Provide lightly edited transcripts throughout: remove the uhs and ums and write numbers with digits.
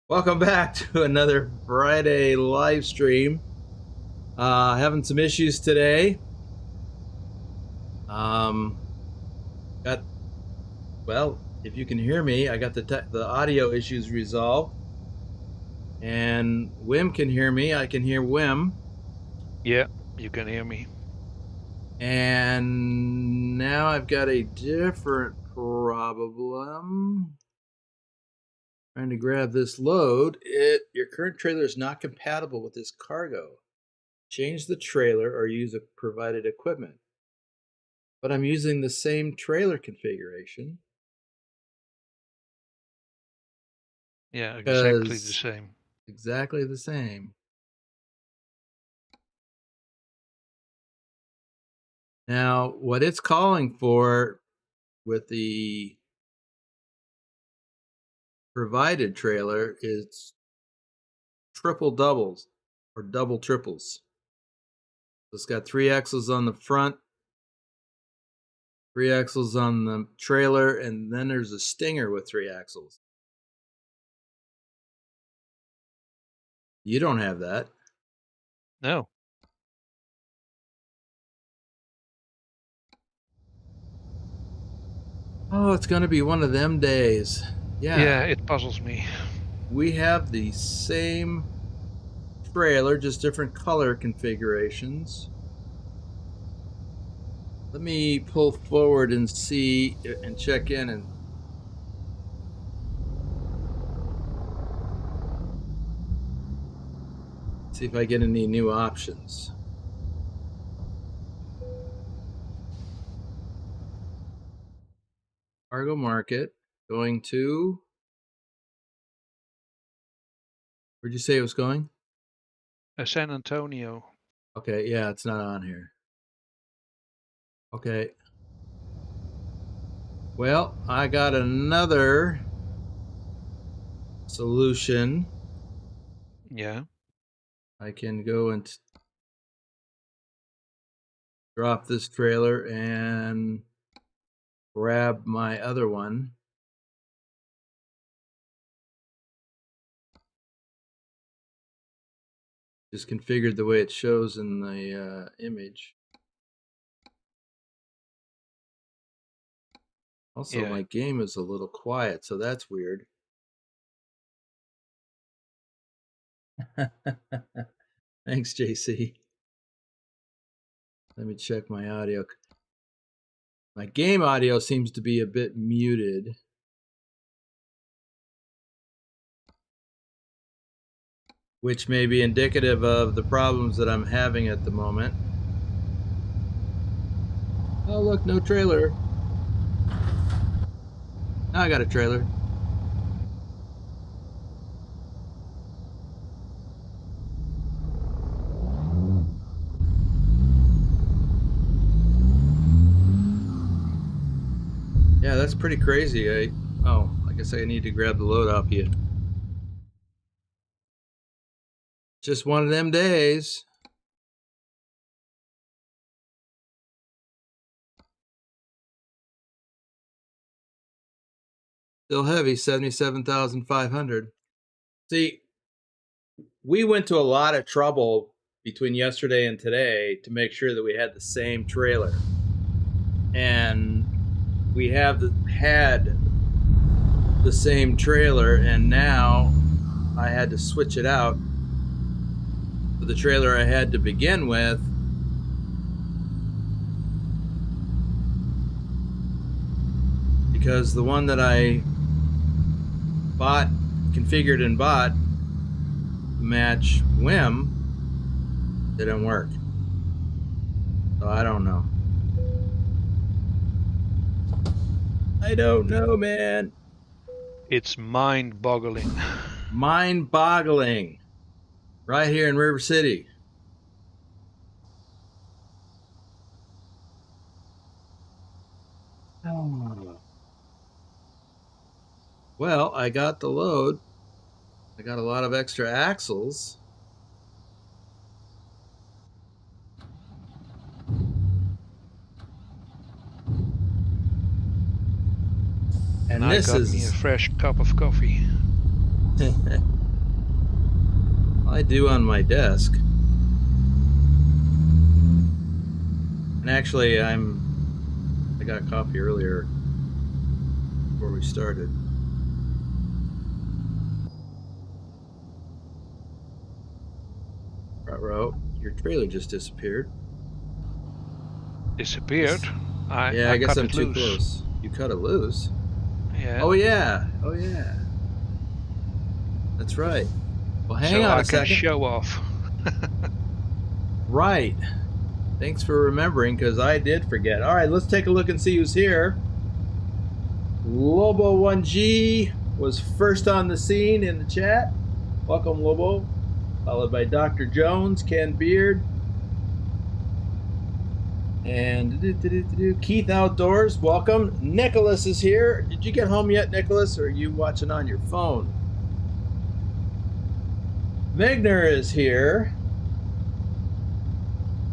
Welcome back to another Friday live stream. Having some issues today. Well, if you can hear me, I got the audio issues resolved, and Wim can hear me. I can hear Wim. Yeah, you can hear me. And now I've got a different problem. Trying to grab this load. Your current trailer is not compatible with this cargo. Change the trailer or use a provided equipment. But I'm using the same trailer configuration. Yeah, exactly the same. Exactly the same. Now, what it's calling for with the provided trailer is triple doubles or double triples. So it's got 3 axles on the front 3 axles on the trailer, and then there's a Stinger with 3 axles. You don't have that. No. Oh, it's gonna be one of them days. Yeah, it puzzles me. We have the same trailer, just different color configurations. Let me pull forward and see and check in and see if I get any new options. Cargo market, going to, where'd you say it was going? San Antonio. Okay, yeah, it's not on here. Okay. Well, I got another solution. Yeah. I can go and drop this trailer and grab my other one. Just configured the way it shows in the image. Also, Yeah. my game is a little quiet, so that's weird. Thanks, JC. Let me check my audio. My game audio seems to be a bit muted. Which may be indicative of the problems that I'm having at the moment. Oh, look, no trailer. Now I got a trailer. Yeah, that's pretty crazy. I guess I need to grab the load off you. Just one of them days. Still heavy, 77,500. See, we went to a lot of trouble between yesterday and today to make sure that we had the same trailer. And we had the same trailer, and now I had to switch it out for the trailer I had to begin with. Because the one that I configured and bought to match Wim didn't work. So I don't know. I don't know, man. It's mind-boggling. Mind-boggling. Right here in River City. Oh. Well, I got the load. I got a lot of extra axles. And I this got is me a fresh cup of coffee. I do on my desk. And actually, I got coffee earlier before we started. Ruh-roh, your trailer just disappeared. Disappeared? Yeah, I guess I'm too close. You cut it loose? Yeah. Oh yeah. Oh yeah. That's right. Well, hang on a second. So I can show off. Right. Thanks for remembering, because I did forget. All right, let's take a look and see who's here. Lobo1G was first on the scene in the chat. Welcome, Lobo. Followed by Dr. Jones, Ken Beard, and Keith Outdoors. Welcome. Nicholas is here. Did you get home yet, Nicholas, or are you watching on your phone? Vigner is here.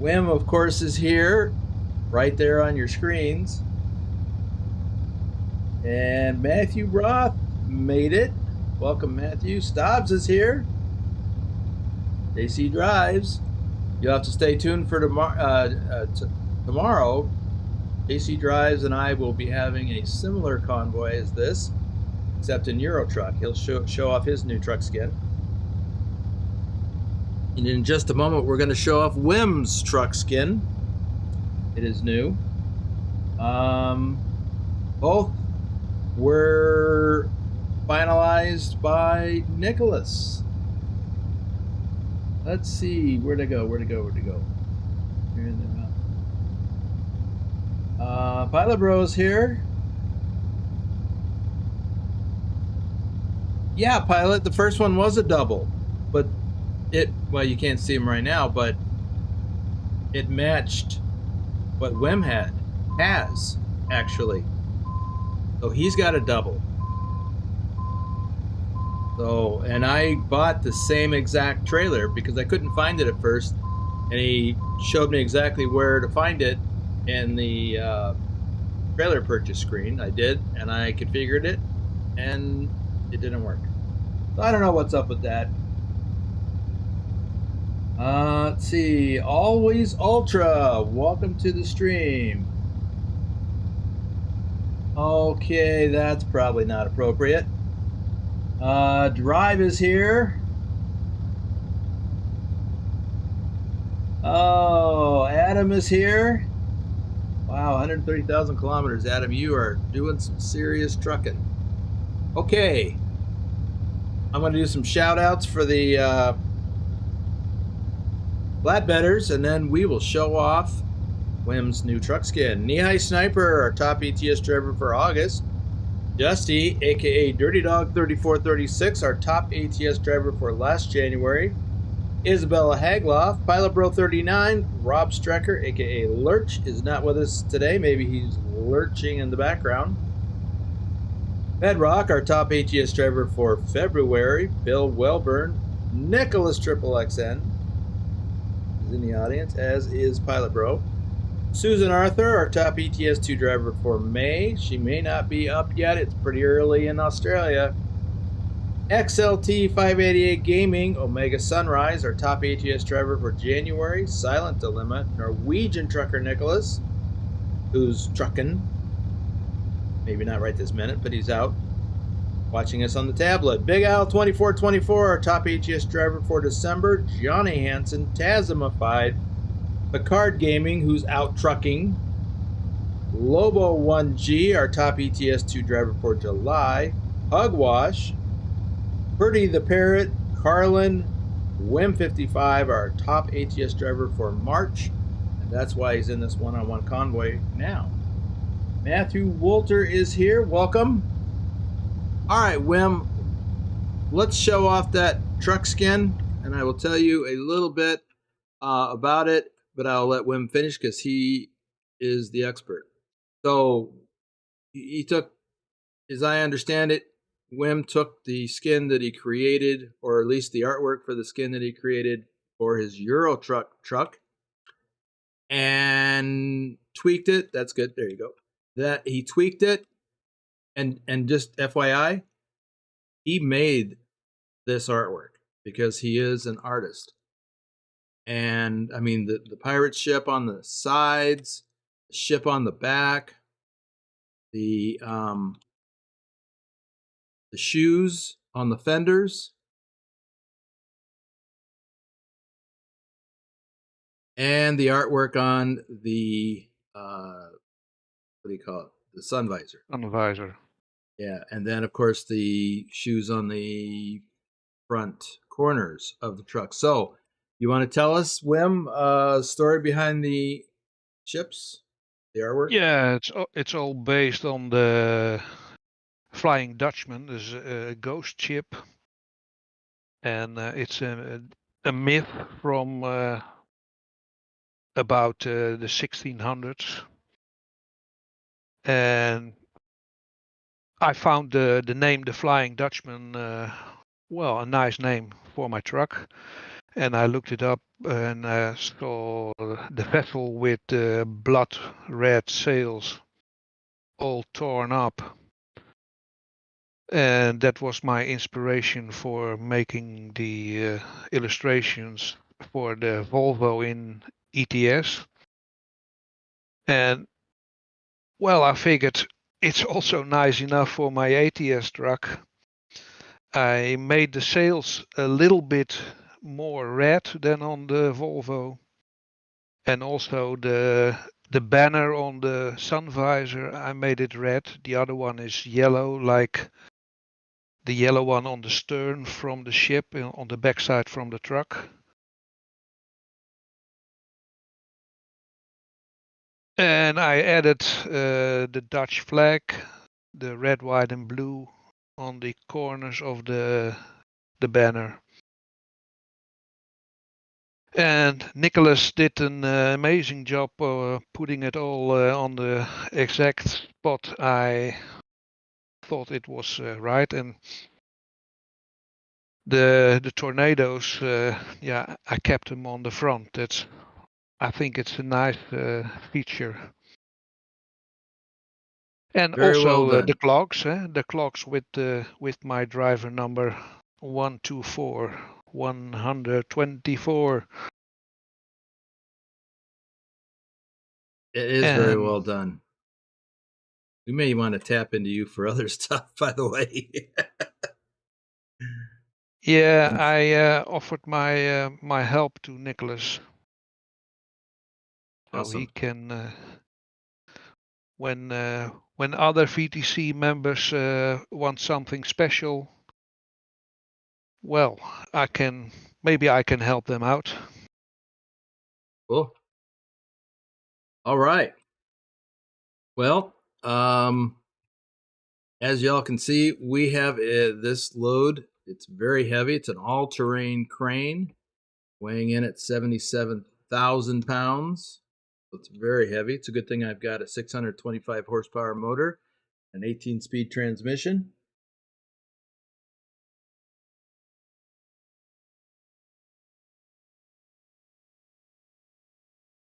Wim, of course, is here, right there on your screens. And Matthew Roth made it. Welcome, Matthew. Stobbs is here. JC Drives. You'll have to stay tuned for tomorrow. JC Drives and I will be having a similar convoy as this, except in Euro Truck. He'll show off his new truck skin. And in just a moment, we're going to show off Wim's truck skin. It is new. Both were finalized by Nicholas. Let's see, where'd it go? Here they're up. Pilot Bros here. Yeah, Pilot, the first one was a double, but well, you can't see him right now, but it matched what Wim has actually. So he's got a double. So, and I bought the same exact trailer because I couldn't find it at first, and he showed me exactly where to find it in the trailer purchase screen. I did, and I configured it, and it didn't work. So I don't know what's up with that. Let's see. Always Ultra, welcome to the stream. Okay, that's probably not appropriate. Drive is here. Oh, Adam is here. Wow, 130,000 kilometers. Adam, you are doing some serious trucking. Okay. I'm going to do some shout outs for the flatbedders, and then we will show off Wim's new truck skin. Knee-High Sniper, our top ETS driver for August. Dusty, aka Dirty Dog 3436, our top ATS driver for last January. Isabella Hagloff, Pilot Bro 39, Rob Strecker, aka Lurch, is not with us today. Maybe he's lurching in the background. Bedrock, our top ATS driver for February. Bill Welburn, Nicholas Triple XN is in the audience, as is Pilot Bro. Susan Arthur, our top ETS2 driver for May. She may not be up yet. It's pretty early in Australia. XLT 588 Gaming, Omega Sunrise, our top ATS driver for January. Silent Dilemma, Norwegian trucker Nicholas, who's trucking. Maybe not right this minute, but he's out watching us on the tablet. Big Al 2424, our top ATS driver for December. Johnny Hansen, Tasmified. Picard Gaming, who's out trucking. Lobo 1G, our top ETS2 driver for July. Hugwash. Purdy the Parrot. Carlin. Wim-55, our top ATS driver for March. And that's why he's in this one-on-one convoy now. Matthew Wolter is here. Welcome. All right, Wim. Let's show off that truck skin, and I will tell you a little bit about it. But I'll let Wim finish because he is the expert. So he took, as I understand it, Wim took the skin that he created, or at least the artwork for the skin that he created for his Euro truck, and tweaked it. That's good. There you go. That he tweaked it, and just FYI, he made this artwork because he is an artist. And I mean, the pirate ship on the sides, the ship on the back, the shoes on the fenders, and the artwork on the what do you call it? The sun visor. On the visor. Yeah, and then of course the shoes on the front corners of the truck. So, you want to tell us, Wim, story behind the ships, the artwork? Yeah, it's all based on the Flying Dutchman. There's a ghost ship, and it's a myth from about the 1600s. And I found the name, the Flying Dutchman, well, a nice name for my truck. And I looked it up and saw the vessel with blood red sails all torn up. And that was my inspiration for making the illustrations for the Volvo in ETS. And well, I figured it's also nice enough for my ATS truck. I made the sails a little bit more red than on the Volvo, and also the banner on the sun visor, I made it red. The other one is yellow, like the yellow one on the stern from the ship on the backside from the truck. And I added the Dutch flag, the red, white, and blue on the corners of the banner. And Nicholas did an amazing job putting it all on the exact spot I thought it was right. And the tornadoes, yeah, I kept them on the front. I think it's a nice feature. And Very well also done. the clocks with my driver number 124. It is very well done. We may want to tap into you for other stuff, by the way. Yeah, I offered my my help to Nicholas, so Awesome. he can when other VTC members want something special, well, maybe I can help them out. Cool. All right. Well, as y'all can see, we have this load. It's very heavy. It's an all-terrain crane weighing in at 77,000 pounds. It's very heavy. It's a good thing I've got a 625 horsepower motor, an 18-speed transmission.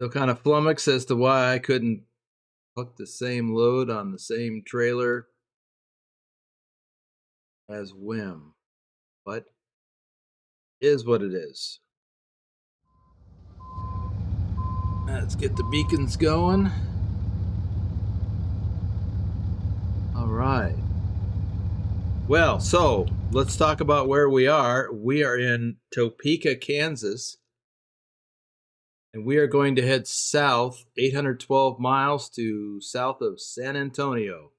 So kind of flummoxed as to why I couldn't hook the same load on the same trailer as Wim, but is what it is. Let's get the beacons going. All right. Well, so let's talk about where we are. We are in Topeka, Kansas, and we are going to head south 812 miles to south of San Antonio.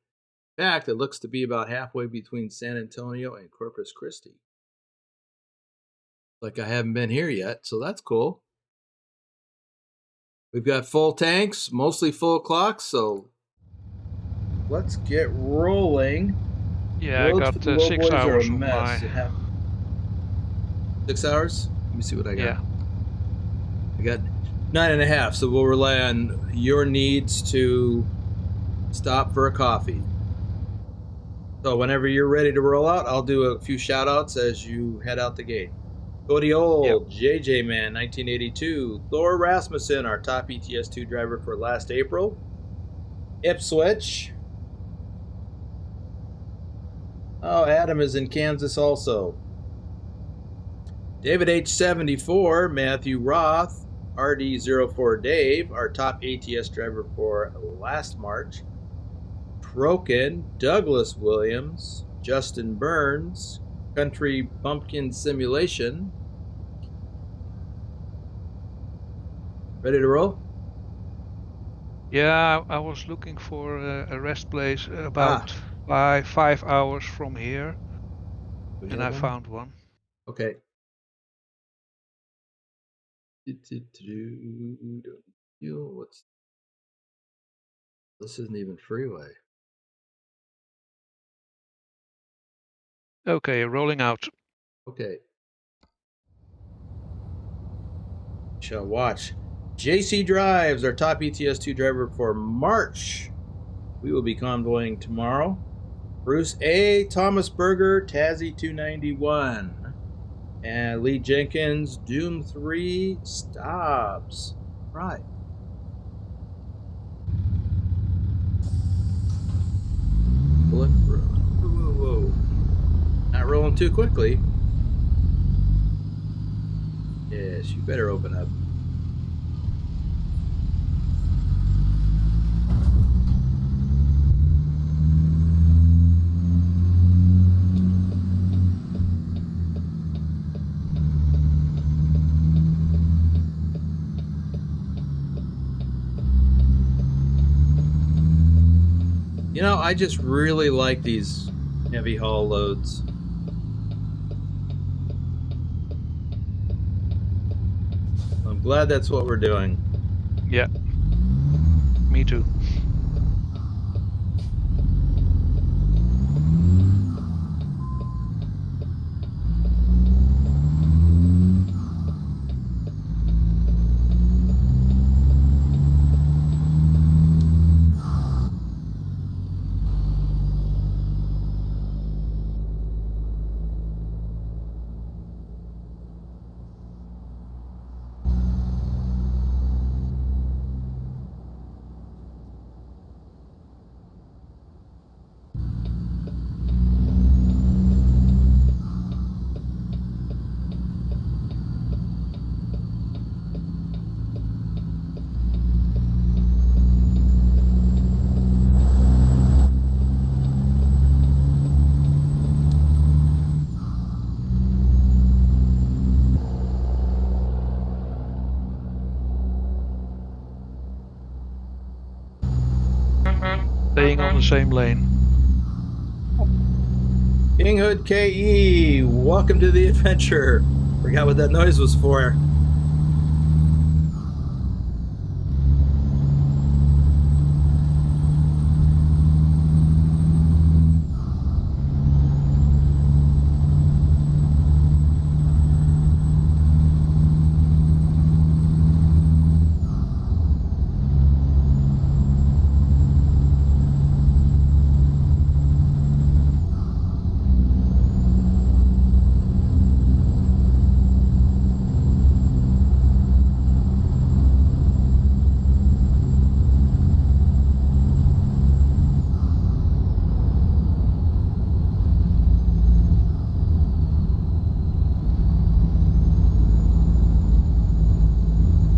In fact, it looks to be about halfway between San Antonio and Corpus Christi. Like I haven't been here yet, so that's cool. We've got full tanks, mostly full clocks, so let's get rolling. Yeah, I got 6 hours on my... 6 hours? Let me see what I got. Yeah. I got 9.5, so we'll rely on your needs to stop for a coffee. So whenever you're ready to roll out, I'll do a few shout outs as you head out the gate. Cody Old, yep. JJ Man, 1982. Thor Rasmussen, our top ETS2 driver for last April. Ipswich. Oh, Adam is in Kansas also. David H74, Matthew Roth, RD04 Dave, our top ATS driver for last March. Troken, Douglas Williams, Justin Burns, Country Bumpkin Simulation. Ready to roll? Yeah, I was looking for a rest place about 5 hours from here, and I found one. Okay. What's this? Isn't even freeway. Okay, rolling out. Okay. Shall watch. JC Drives, our top ETS2 driver for March. We will be convoying tomorrow. Bruce A. Thomas Berger, Tazzy 291. And Lee Jenkins, Doom 3 stops. Right. Whoa. too quickly. Yes, you better open up. You know, I just really like these heavy haul loads. I'm glad that's what we're doing. Yeah, me too. Staying on the same lane. King Hood KE, welcome to the adventure. Forgot what that noise was for.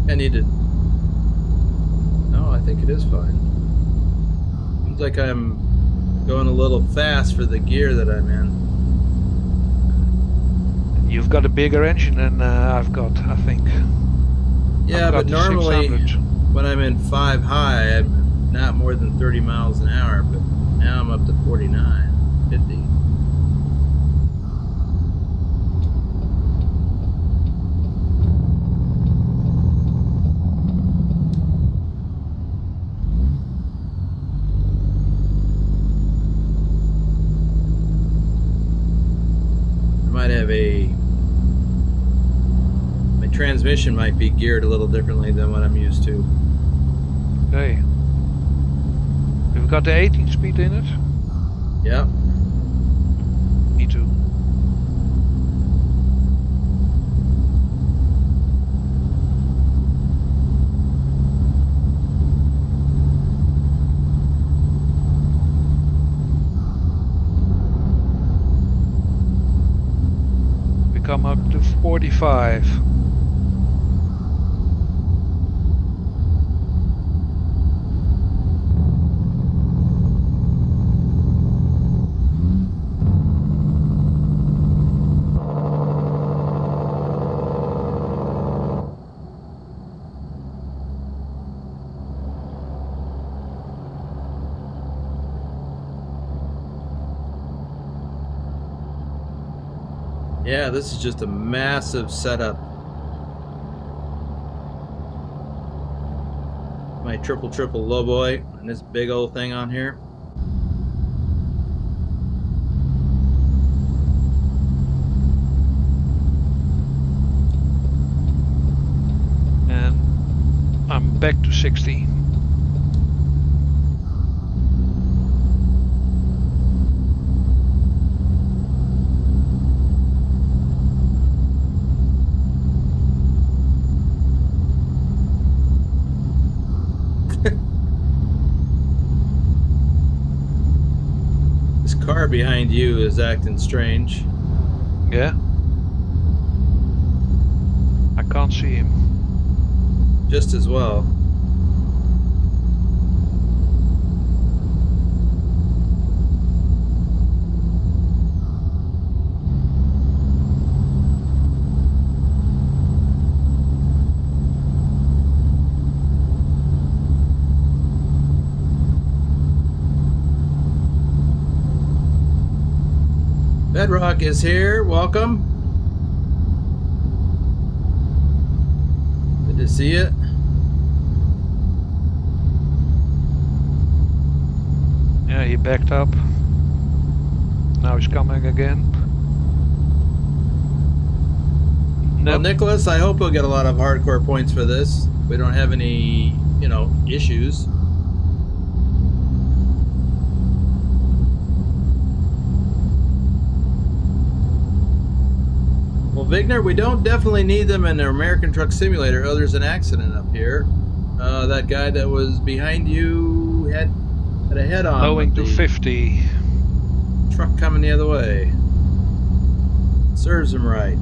I need to... No, I think it is fine. Seems like I'm going a little fast for the gear that I'm in. You've got a bigger engine than I've got, I think. Yeah, but normally when I'm in 5 high, I'm not more than 30 miles an hour, but now I'm up to 49, 50. Might have my transmission might be geared a little differently than what I'm used to. Okay. We've got the 18 speed in it? Yep. Me too. Come up to 45. Yeah, this is just a massive setup. My triple lowboy and this big old thing on here. And I'm back to 60. Car behind you is acting strange. Yeah. I can't see him. Just as well. Bedrock is here. Welcome. Good to see you. Yeah, he backed up. Now he's coming again. Well, Nope. Nicholas, I hope we'll get a lot of hardcore points for this. We don't have any, issues. Well, Vigner, we don't definitely need them in the American Truck Simulator. Oh, there's an accident up here. That guy that was behind you had a head-on. Going to 50. Truck coming the other way. Serves him right.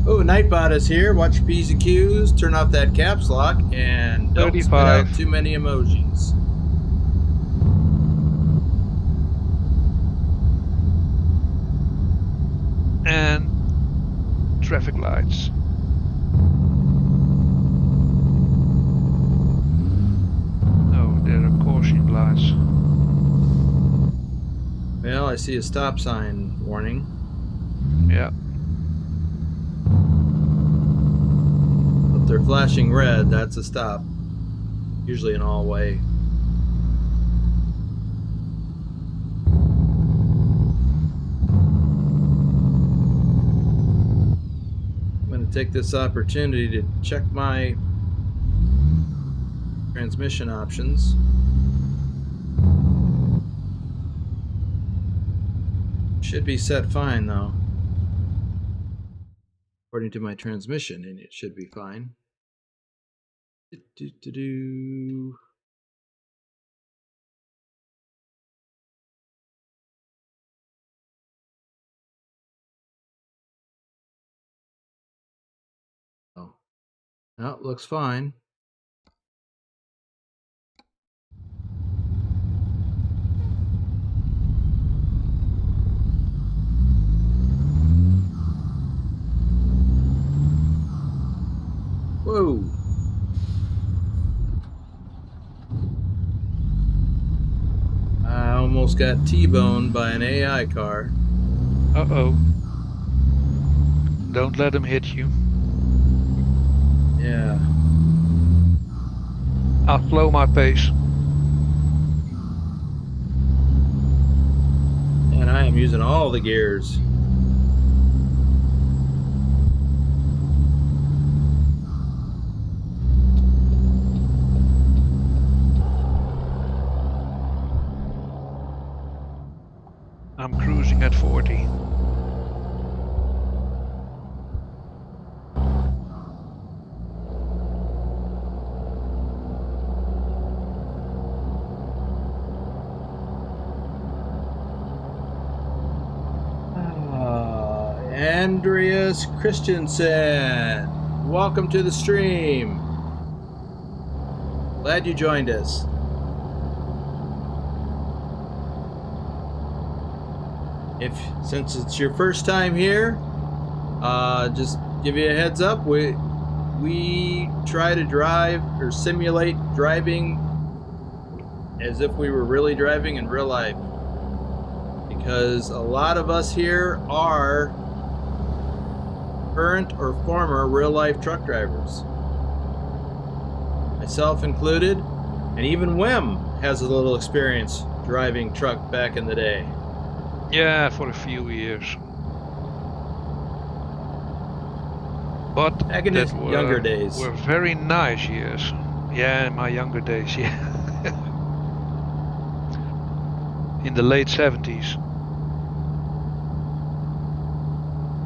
Oh, Nightbot is here. Watch your P's and Q's. Turn off that caps lock and don't 35. spit out too many emojis. And traffic lights. Oh, there are caution lights. Well, I see a stop sign warning. Yeah. If they're flashing red, that's a stop. Usually an all-way. I'm going to take this opportunity to check my transmission options. Should be set fine though. According to my transmission, and it should be fine. Oh, no, it looks fine. Whoa. I almost got T-boned by an AI car. Uh-oh. Don't let him hit you. Yeah. I'll slow my pace. And I am using all the gears. I'm cruising at 40. Andreas Christensen, welcome to the stream. Glad you joined us. Since it's your first time here, just give you a heads up. We try to drive or simulate driving as if we were really driving in real life, because a lot of us here are current or former real-life truck drivers, myself included, and even Wim has a little experience driving truck back in the day. Yeah, for a few years. But back in his younger days. Were very nice years. Yeah, in my younger days, yeah. In the late 70s.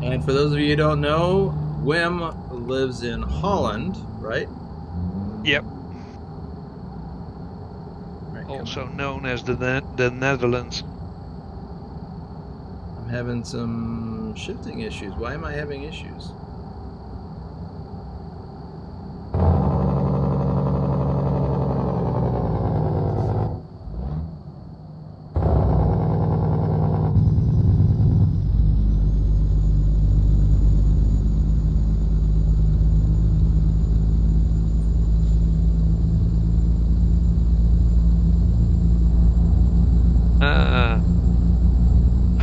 And for those of you who don't know, Wim lives in Holland, right? Yep. Right, also known as the Netherlands. I'm having some some shifting issues. Why am I having issues?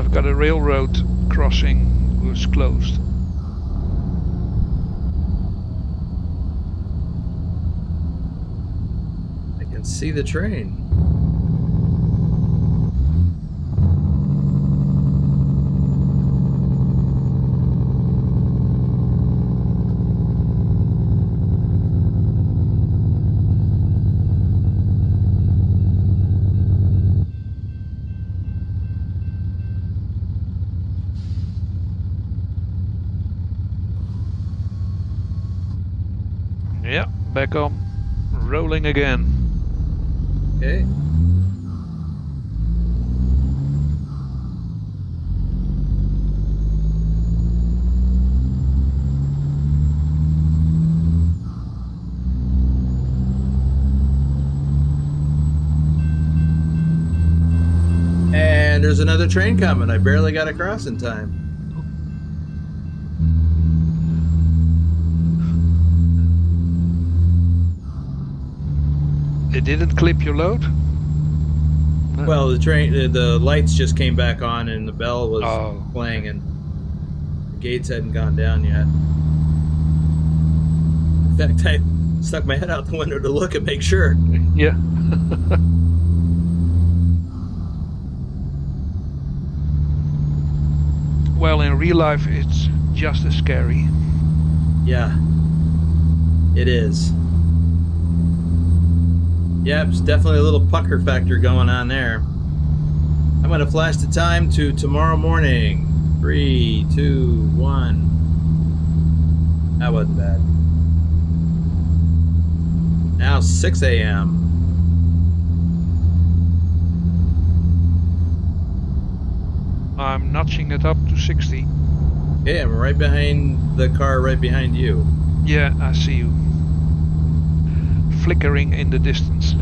I've got a railroad crossing was closed. I can see the train. Yeah, back on, rolling again. Okay. And there's another train coming. I barely got across in time. It didn't clip your load? Well, the train, the lights just came back on, and the bell was playing, and the gates hadn't gone down yet. In fact, I stuck my head out the window to look and make sure. Yeah. Well, in real life, it's just as scary. Yeah, it is. Yep, it's definitely a little pucker factor going on there. I'm going to flash the time to tomorrow morning. 3, 2, 1. That wasn't bad. Now 6 a.m. I'm notching it up to 60. Okay, I'm right behind the car, right behind you. Yeah, I see you. Flickering in the distance.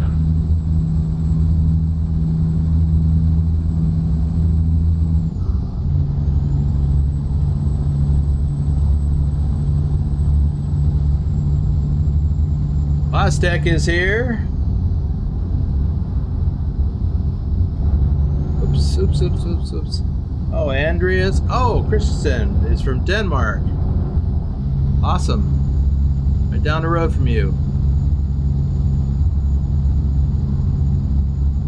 Oztec is here. Oops, oops, oops, oops, oops. Oh, Andreas. Oh, Christensen is from Denmark. Awesome. Right down the road from you.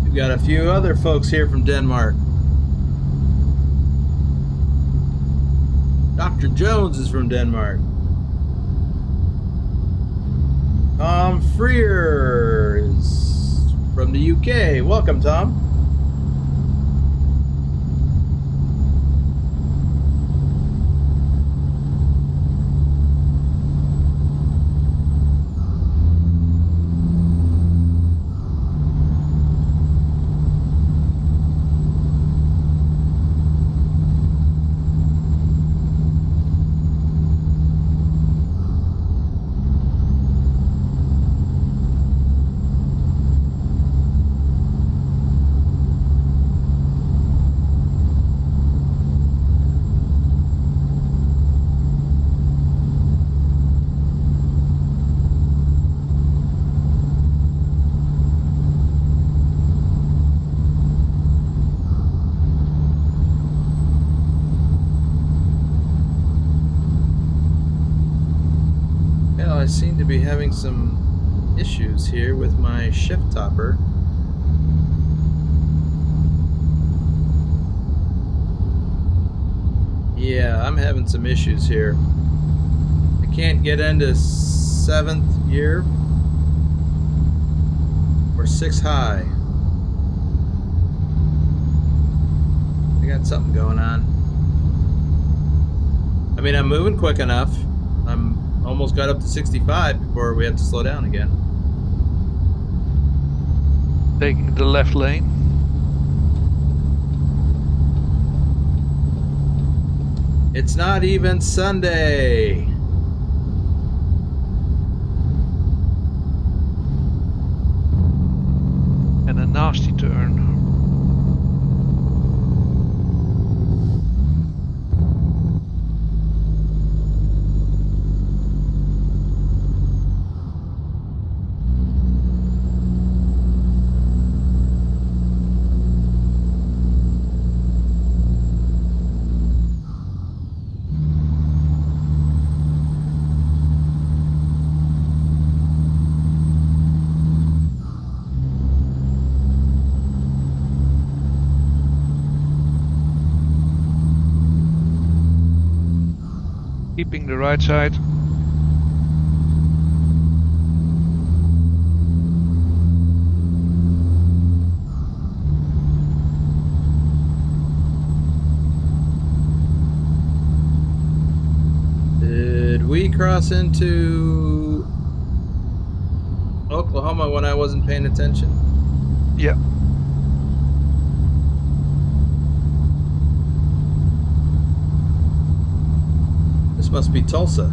We've got a few other folks here from Denmark. Dr. Jones is from Denmark. Tom Freer is from the UK. Welcome, Tom. I seem to be having some issues here with my shift topper. Yeah, I'm having some issues here. I can't get into 7th gear or 6 high. I got something going on. I mean, I'm moving quick enough. I'm almost got up to 65 before we have to slow down again. Taking the left lane. It's not even Sunday. And a nasty turn. Keeping the right side. Did we cross into Oklahoma when I wasn't paying attention? Yeah. This must be Tulsa.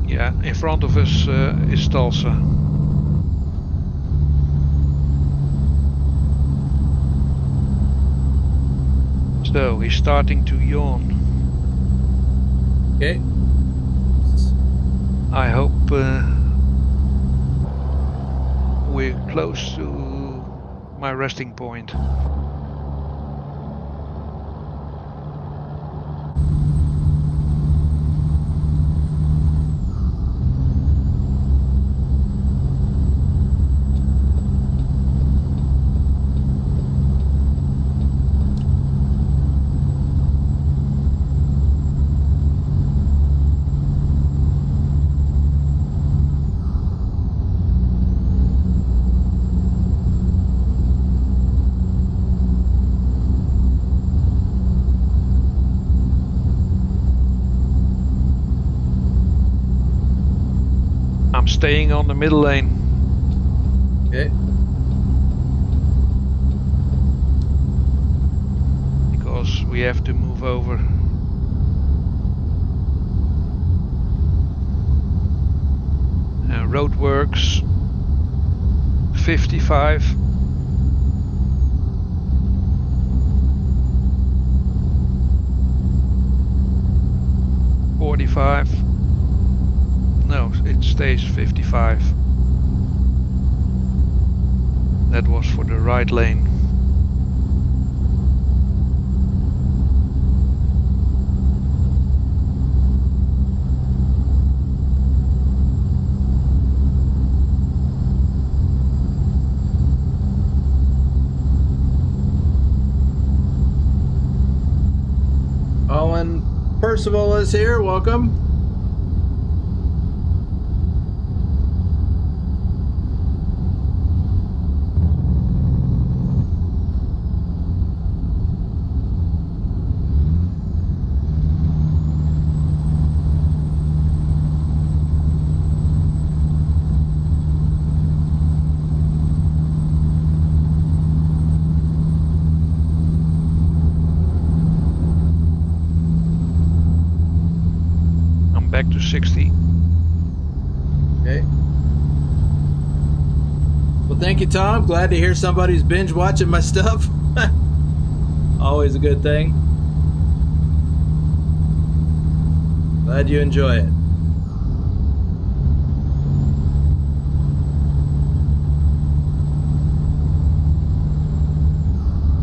Yeah, in front of us is Tulsa. So he's starting to yawn. Okay. I hope we're close to my resting point. I'm staying on the middle lane. Okay. Because we have to move over. Roadworks 55. No, it stays 55. That was for the right lane. Owen Percival is here. Welcome. Back to 60. Okay. Well, thank you, Tom. Glad to hear somebody's binge watching my stuff. Always a good thing. Glad you enjoy it.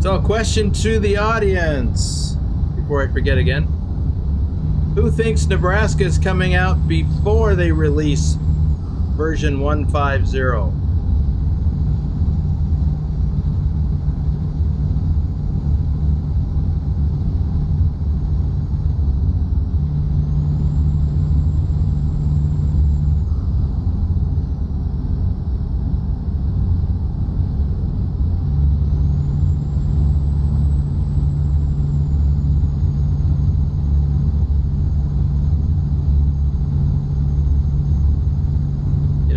So, question to the audience before I forget again. Who thinks Nebraska is coming out before they release version 150?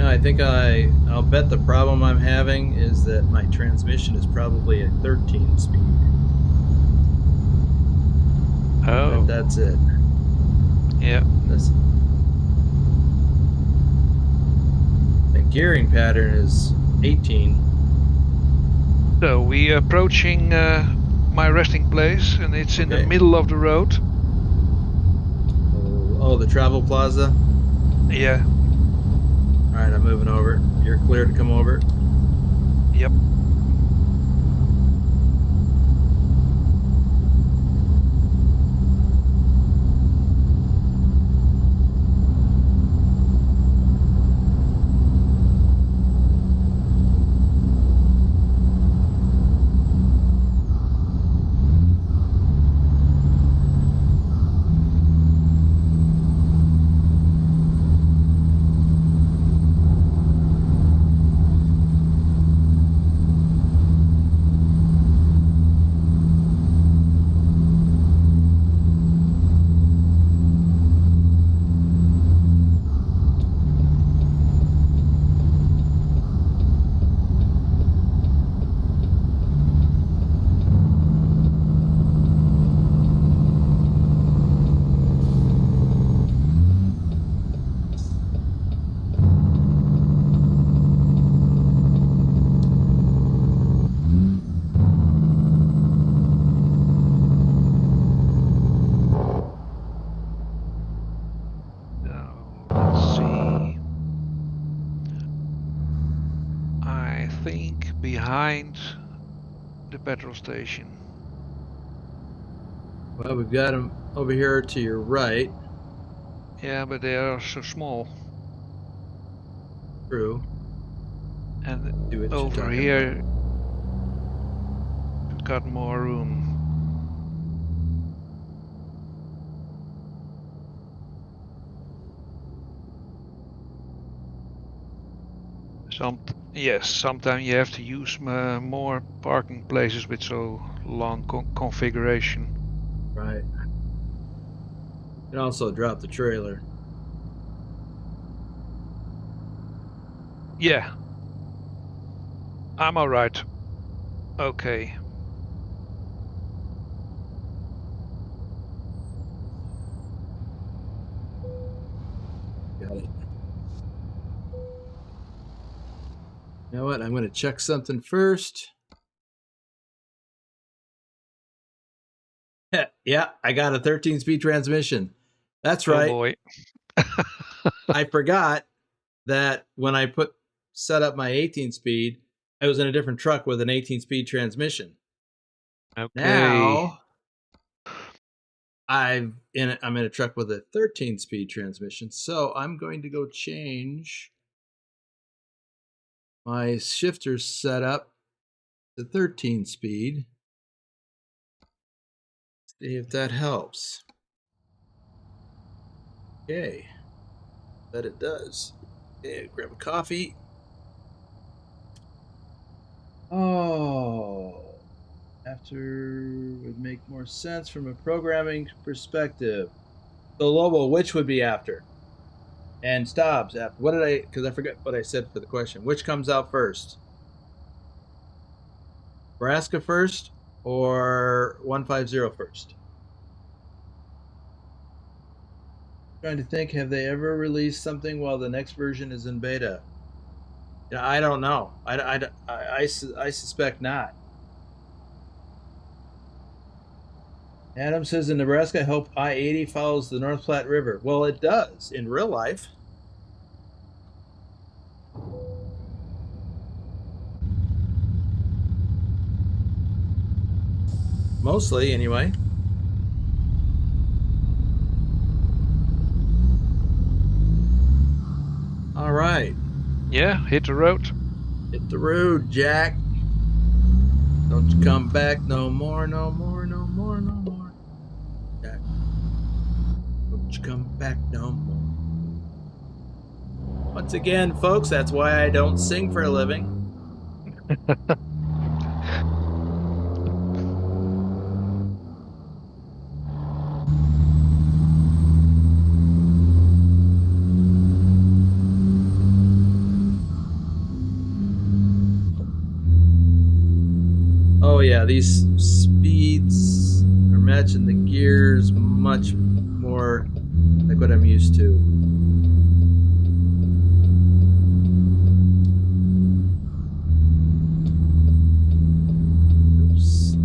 I think I'll bet the problem I'm having is that my transmission is probably a 13 speed. Oh. That's it. Yeah. The gearing pattern is 18. So we are approaching my resting place, and it's in the Okay. middle of the road. Oh, the travel plaza? Yeah. Alright, I'm moving over. You're clear to come over? Yep. Now, let's see. I think behind the petrol station. Well, we've got them over here to your right. Yeah, but they are so small. True. And Do what you're over talking here, about. we've got more room. Yes, sometimes you have to use more parking places with so long configuration. Right. And also drop the trailer. Yeah. I'm alright. Okay. Got it. You know what? I'm going to check something first. Yeah, I got a 13-speed transmission. That's Oh right. boy. I forgot that when I set up my 18-speed, I was in a different truck with an 18-speed transmission. Okay. Now I'm in a truck with a 13-speed transmission, so I'm going to go change my shifter setup to 13-speed. See if that helps. Okay, that it does. Okay, grab a coffee. Oh, after would make more sense from a programming perspective. So Lobo, which would be after? And Stobbs after. What did I? Because I forget what I said for the question. Which comes out first? Nebraska first or 150 first? Trying to think, have they ever released something while the next version is in beta? Yeah, I don't know. I suspect not. Adam says in Nebraska, I hope I-80 follows the North Platte River. Well, it does in real life. Mostly, anyway. All right. Yeah, hit the road. Hit the road, Jack. Don't you come back no more, no more, no more, no more. Jack. Don't you come back no more. Once again, folks, that's why I don't sing for a living. Oh yeah, these speeds are matching the gears much more like what I'm used to. Oops.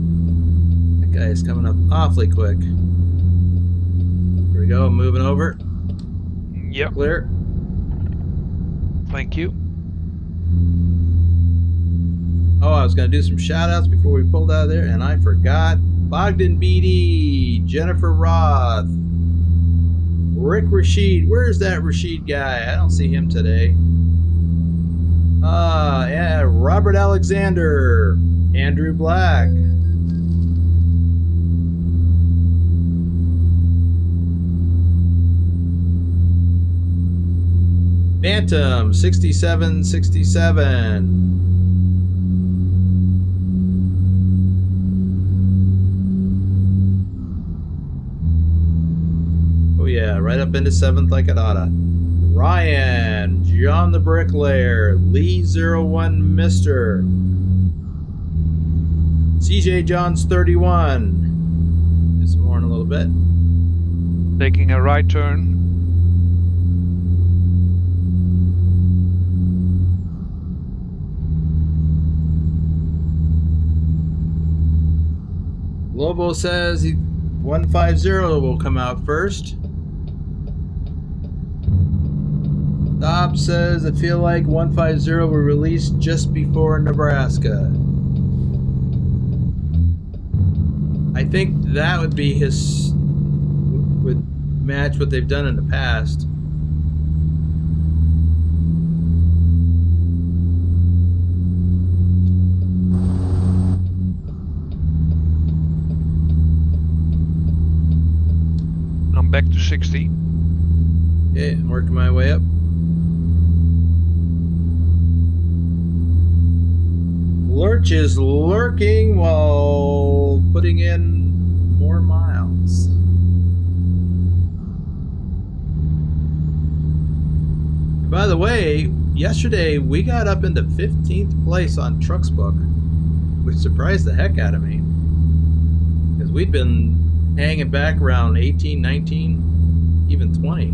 That guy is coming up awfully quick. Here we go, moving over. Yep. Clear. Thank you. Oh, I was going to do some shout outs before we pulled out of there, and I forgot. Bogdan Beatty, Jennifer Roth, Rick Rashid. Where's that Rashid guy? I don't see him today. Yeah, Robert Alexander, Andrew Black. Phantom 6767. Oh yeah, right up into 7th like it oughta. Ryan, John the Bricklayer, Lee01 Mister, CJ Johns 31. Do some more in a little bit. Taking a right turn. Lobo says 150 will come out first. Dob says, I feel like 150 will release just before Nebraska. I think that would be would match what they've done in the past. I'm back to 60. Okay, I'm working my way up. Lurch is lurking while putting in more miles. By the way, yesterday we got up into 15th place on TrucksBook, which surprised the heck out of me. Because we'd been hanging back around 18, 19, even 20.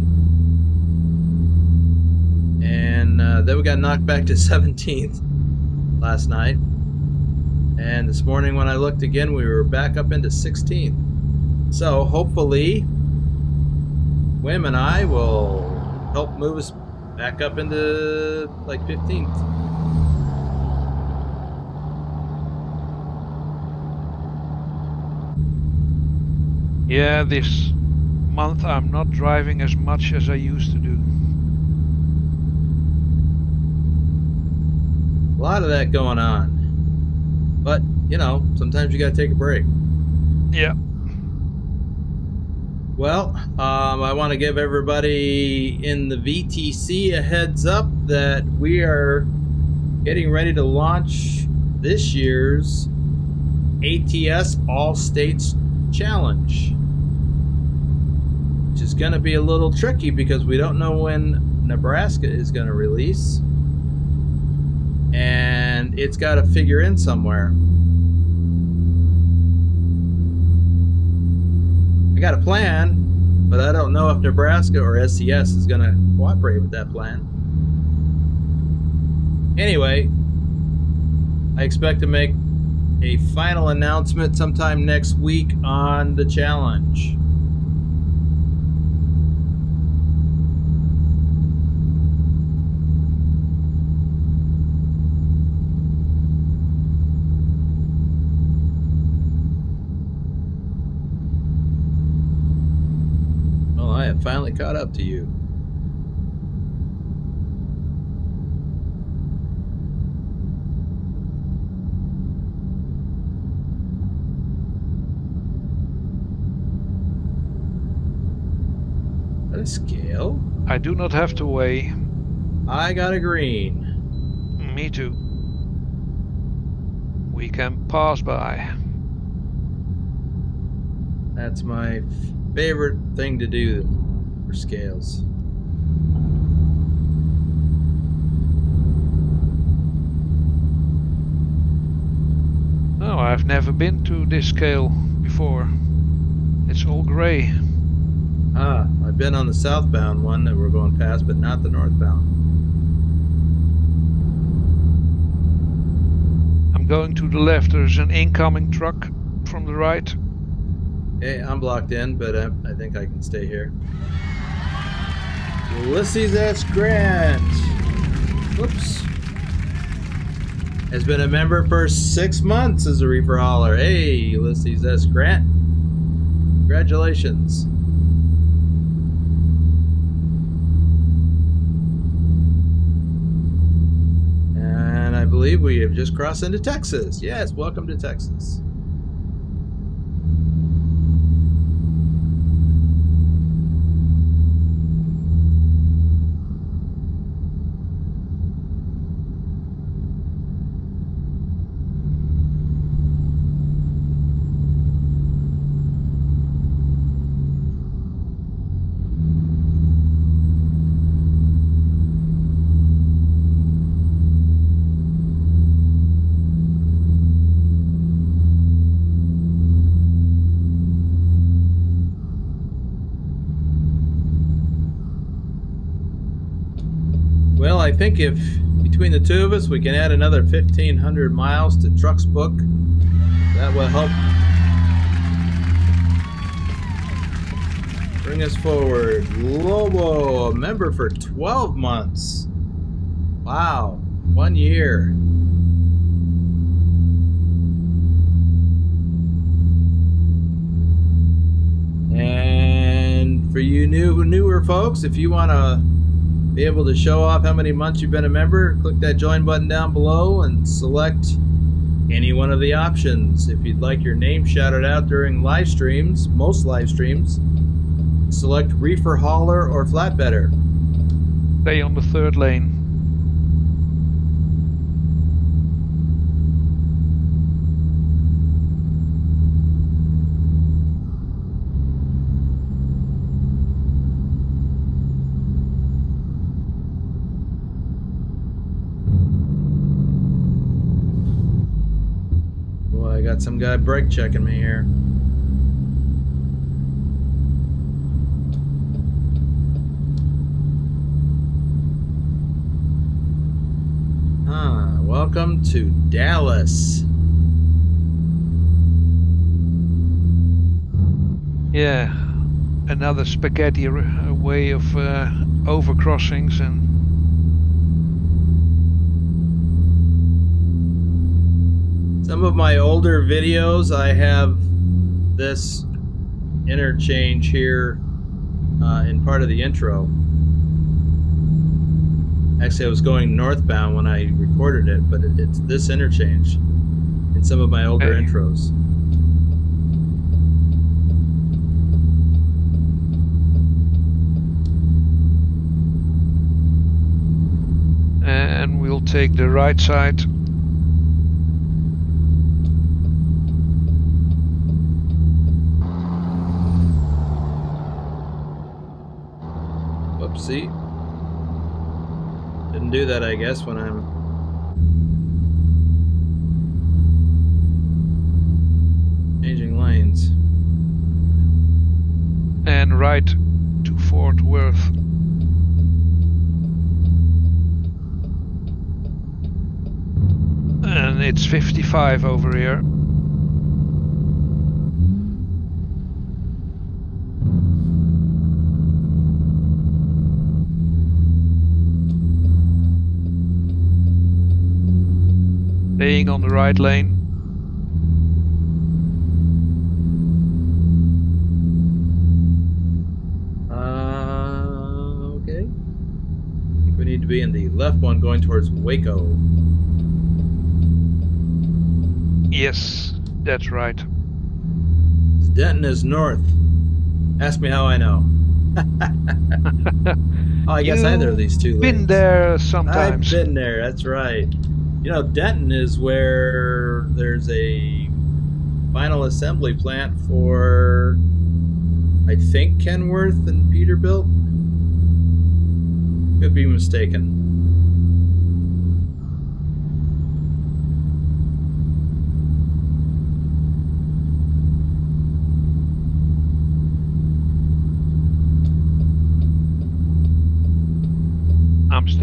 And then we got knocked back to 17th last night. And this morning when I looked again, we were back up into 16th. So hopefully Wim and I will help move us back up into like 15th. Yeah, this month I'm not driving as much as I used to do. A lot of that going on. But, you know, sometimes you gotta take a break. Yeah. Well, I want to give everybody in the VTC a heads up that we are getting ready to launch this year's ATS All States Challenge, which is going to be a little tricky because we don't know when Nebraska is going to release, and it's got to figure in somewhere. I got a plan, but I don't know if Nebraska or SCS is going to cooperate with that plan. Anyway, I expect to make a final announcement sometime next week on the challenge. Well, I have finally caught up to you. A scale? I do not have to weigh. I got a green. Me too. We can pass by. That's my favorite thing to do for scales. No, I've never been to this scale before. It's all gray. Ah, I've been on the southbound one that we're going past, but not the northbound. I'm going to the left. There's an incoming truck from the right. Hey, I'm blocked in, but I think I can stay here. Ulysses S. Grant. Whoops. Has been a member for 6 months as a reefer hauler. Hey, Ulysses S. Grant. Congratulations. And I believe we have just crossed into Texas. Yes, welcome to Texas. Well, I think if between the two of us we can add another 1,500 miles to TrucksBook, that will help bring us forward. Lobo, a member for 12 months. Wow, 1 year. And for you newer folks, if you want to be able to show off how many months you've been a member, click that join button down below and select any one of the options. If you'd like your name shouted out during live streams, most live streams, select reefer hauler or flatbedder. Stay on the third lane. Boy, I got some guy brake checking me here. Welcome to Dallas. Yeah, another spaghetti way of overcrossings and. Some of my older videos, I have this interchange here in part of the intro. Actually, I was going northbound when I recorded it, but it's this interchange in some of my older intros. And we'll take the right side. Whoopsie. Didn't do that, I guess, when I'm changing lanes. And right to Fort Worth. And it's 55 over here. Staying on the right lane. Okay. I think we need to be in the left one going towards Waco. Yes, that's right. Denton is north. Ask me how I know. Oh, I guess either of these two lanes. Been there sometimes. I've been there, that's right. You know, Denton is where there's a final assembly plant for, I think, Kenworth and Peterbilt. Could be mistaken.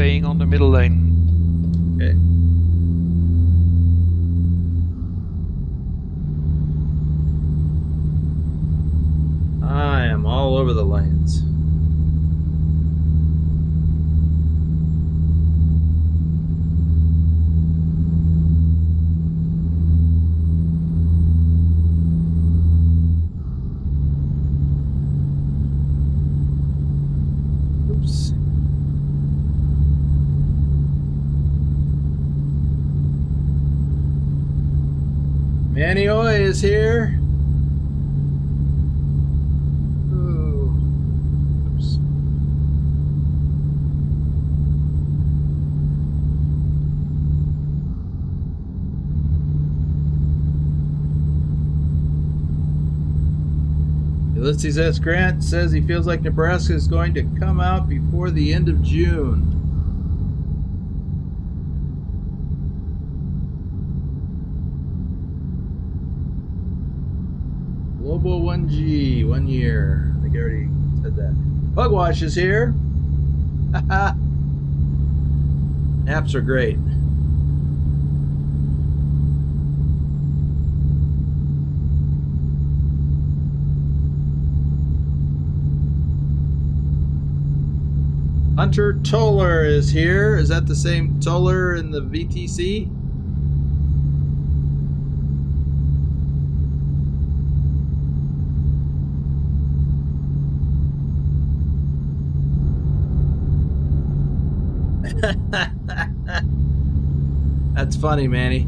staying on the middle lane. Okay. I am all over the lanes. Oops. Manny Oy is here. Ooh. Oops. Ulysses S. Grant says he feels like Nebraska is going to come out before the end of June. Global 1G, 1 year. I think I already said that. Pugwash is here. Apps are great. Hunter Toller is here. Is that the same Toller in the VTC? That's funny, Manny.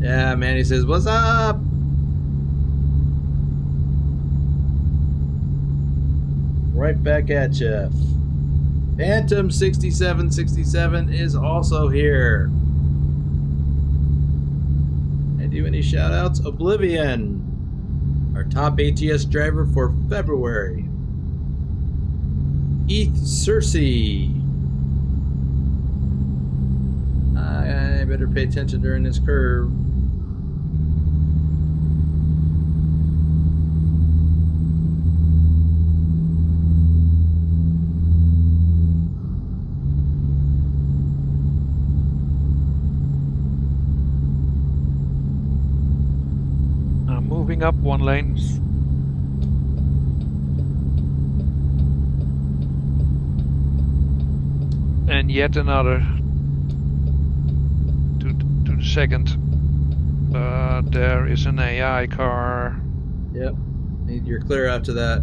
Yeah, Manny says, "What's up?" Right back at you. Phantom 6767 is also here. And do any shout outs? Oblivion, our top ATS driver for February. Eth Cersei. I better pay attention during this curve. I'm moving up 1 lane. And yet another to the second. There is an AI car. Yep, you're clear after that.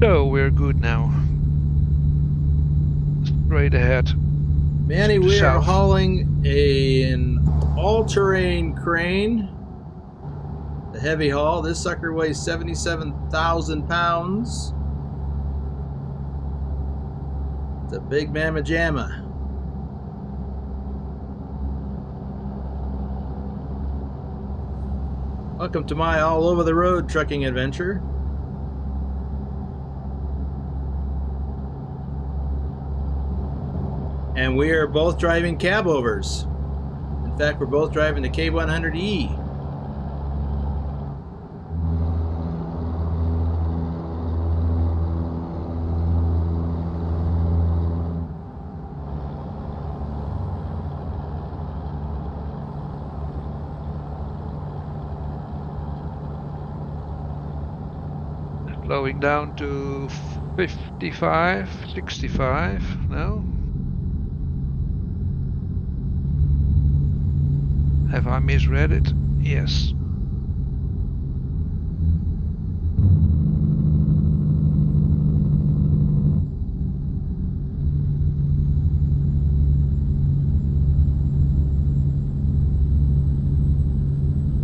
So we're good now. Straight ahead. Manny, we are hauling an all-terrain crane. The heavy haul. This sucker weighs 77,000 pounds. It's a big mamma jamma. Welcome to my all-over-the-road trucking adventure. And we are both driving cab overs. In fact, we're both driving the K100E. Slowing down to 55, 65 now. Have I misread it? Yes.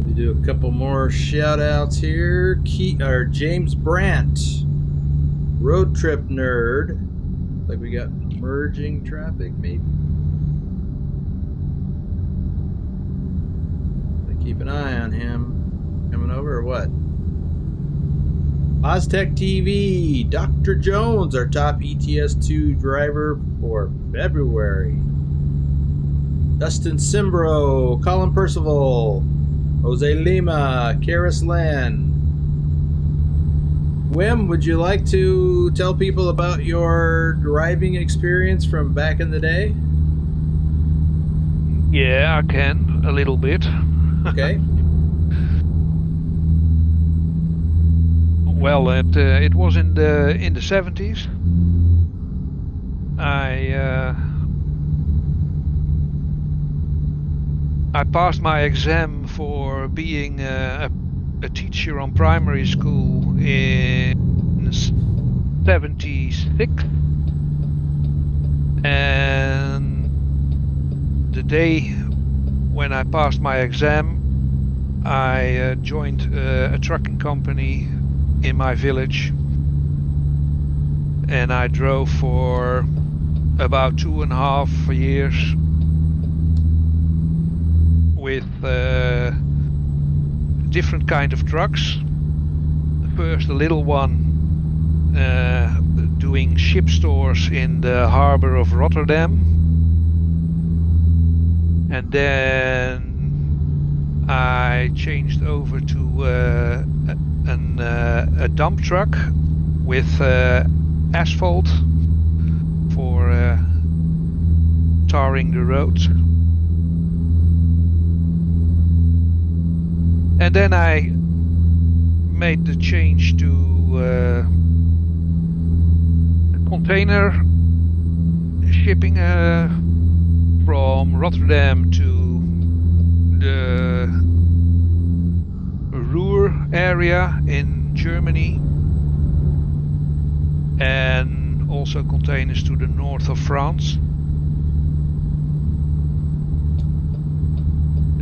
We do a couple more shout outs here. James Brandt, road trip nerd. Like we got merging traffic, maybe. Keep an eye on him. Coming over or what? Oztech TV, Dr. Jones, our top ETS2 driver for February. Dustin Simbro, Colin Percival, Jose Lima, Karis Land. Wim, would you like to tell people about your driving experience from back in the day? Yeah, I can a little bit. Okay. Well, it was in the 70s. I passed my exam for being a teacher on primary school in 76, and the day when I passed my exam, I joined a trucking company in my village, and I drove for about 2.5 years with different kind of trucks. First, a little one doing ship stores in the harbor of Rotterdam, and then I changed over to a dump truck with asphalt for tarring the roads. And then I made the change to container shipping from Rotterdam to the Ruhr area in Germany, and also containers to the north of France.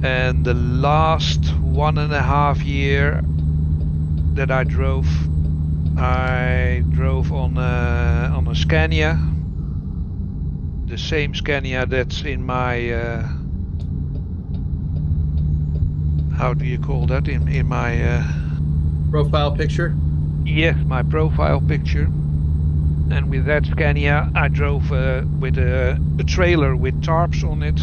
And the last 1.5 year that I drove on a Scania, the same Scania that's in my how do you call that, in my Profile picture? yes, my profile picture. And with that Scania I drove with a trailer with tarps on it,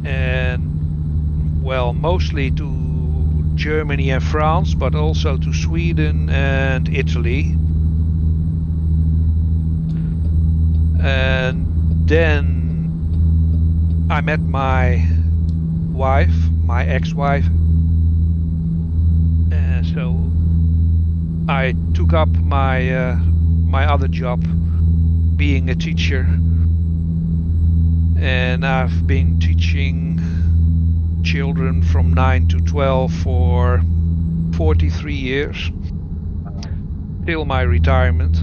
and well, mostly to Germany and France, but also to Sweden and Italy. And then I met my wife, my ex-wife, so I took up my my other job, being a teacher, and I've been teaching children from 9 to 12 for 43 years, till my retirement.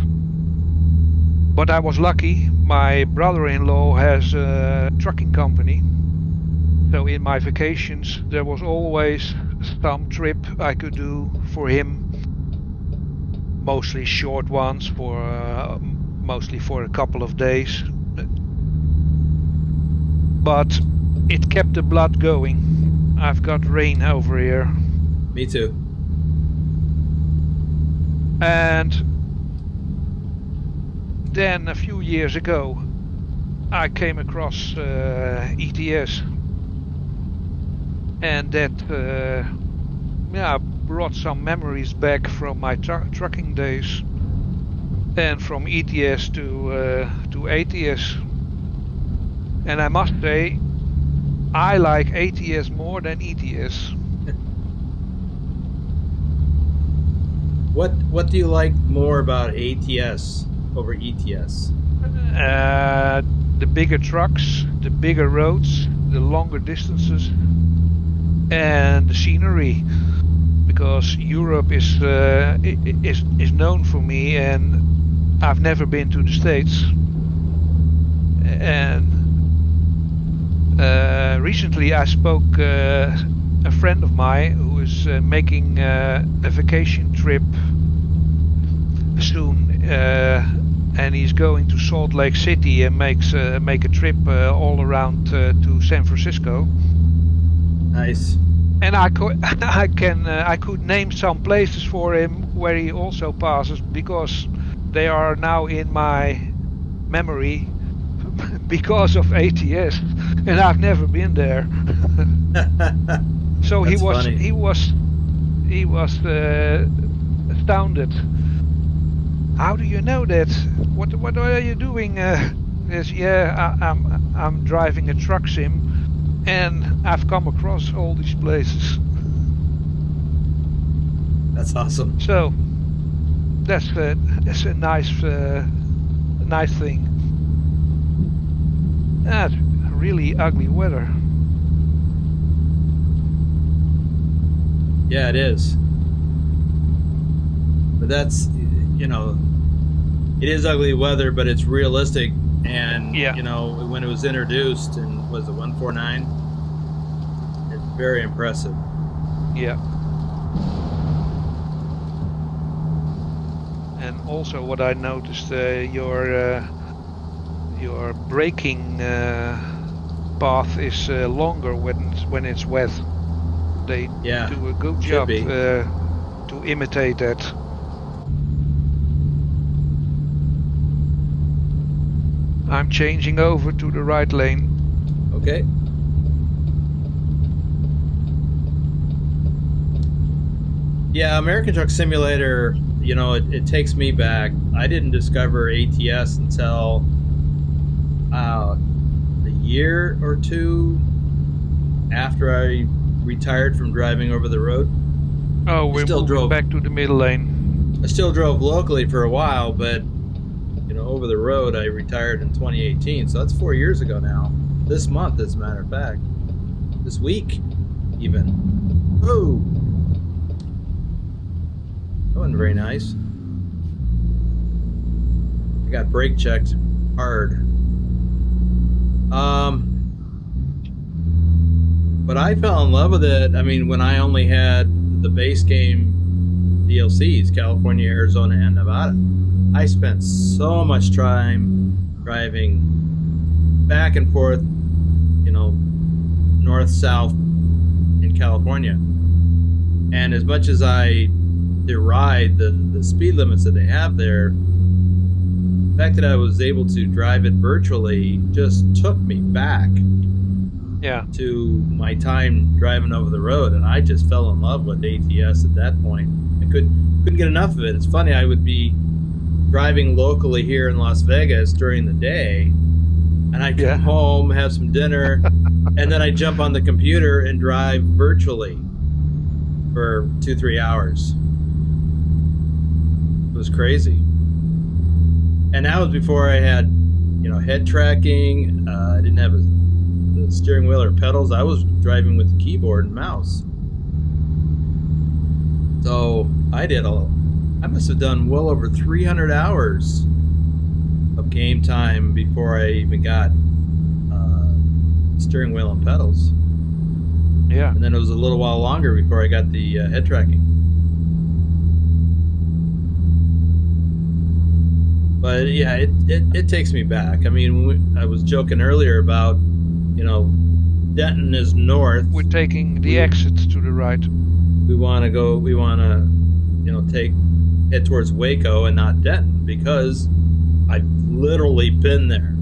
But I was lucky, my brother-in-law has a trucking company, so in my vacations there was always some trip I could do for him, mostly short ones, for mostly for a couple of days, but it kept the blood going. I've got rain over here. Me too. And then a few years ago I came across ETS, and that brought some memories back from my trucking days, and from ETS to ATS. And I must say, I like ATS more than ETS. What do you like more about ATS over ETS? The bigger trucks, the bigger roads, the longer distances, and the scenery. Because Europe is known for me, and I've never been to the States. And recently I spoke a friend of mine who is making a vacation trip soon, and he's going to Salt Lake City and make a trip all around to San Francisco. Nice. And I could name some places for him where he also passes, because they are now in my memory. because of ATS, and I've never been there. So he That's was funny. he was astounded. How do you know that? What are you doing? Yes, yeah, I'm driving a truck sim, and I've come across all these places. That's awesome. So that's a nice thing. That's really ugly weather. Yeah, it is. But that's, you know, it is ugly weather, but it's realistic. And, Yeah. you know, when it was introduced and was it 149? It's very impressive. Yeah. And also what I noticed, your braking path is longer when it's wet. They do a good job to imitate that. I'm changing over to the right lane. Okay. Yeah, American Truck Simulator, you know, it takes me back. I didn't discover ATS until a year or two after I retired from driving over the road. Oh, we're moving back to the middle lane. I still drove locally for a while, but you know, over the road, I retired in 2018, so that's 4 years ago now. This month, as a matter of fact, this week, even. Oh, that wasn't very nice. I got brake checked hard. But I fell in love with it. I mean, when I only had the base game DLCs, California, Arizona, and Nevada, I spent so much time driving back and forth, you know, north, south in California. And as much as I deride the speed limits that they have there, the fact that I was able to drive it virtually just took me back to my time driving over the road, and I just fell in love with ATS at that point. I couldn't get enough of it. It's funny, I would be driving locally here in Las Vegas during the day, and I'd come home, have some dinner, and then I'd jump on the computer and drive virtually for 2-3 hours. It was crazy. And that was before I had, you know, head tracking. I didn't have a steering wheel or pedals. I was driving with the keyboard and mouse. So I must have done well over 300 hours of game time before I even got steering wheel and pedals. Yeah. And then it was a little while longer before I got the head tracking. But yeah, it takes me back. I mean, I was joking earlier about, you know, Denton is north. We're taking the exit to the right. We want to, you know, head towards Waco and not Denton, because I've literally been there,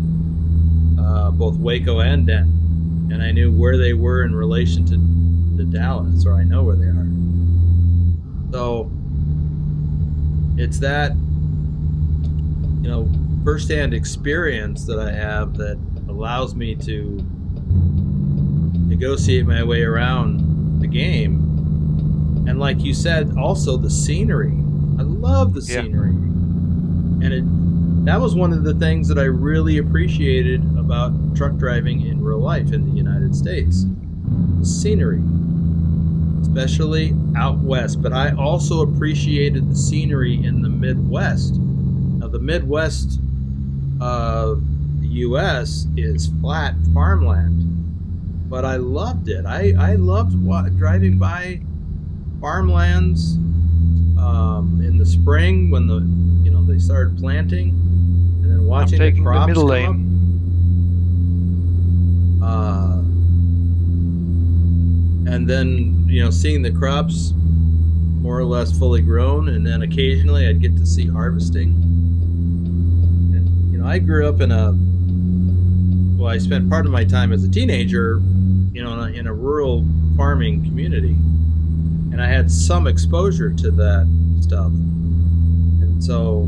both Waco and Denton, and I knew where they were in relation to Dallas, or I know where they are. So it's that, you know, firsthand experience that I have that allows me to negotiate my way around the game. And like you said, also the scenery. I love the scenery. And that was one of the things that I really appreciated about truck driving in real life in the United States. The scenery, especially out west. But I also appreciated the scenery in the Midwest. Now, the Midwest of the U.S. is flat farmland. But I loved it. I loved driving by farmlands in the spring when they started planting, and then watching the crops the middle come up. And then, you know, seeing the crops more or less fully grown, and then occasionally I'd get to see harvesting. And, you know, I grew up in a I spent part of my time as a teenager, you know, in a rural farming community, and I had some exposure to that stuff, and so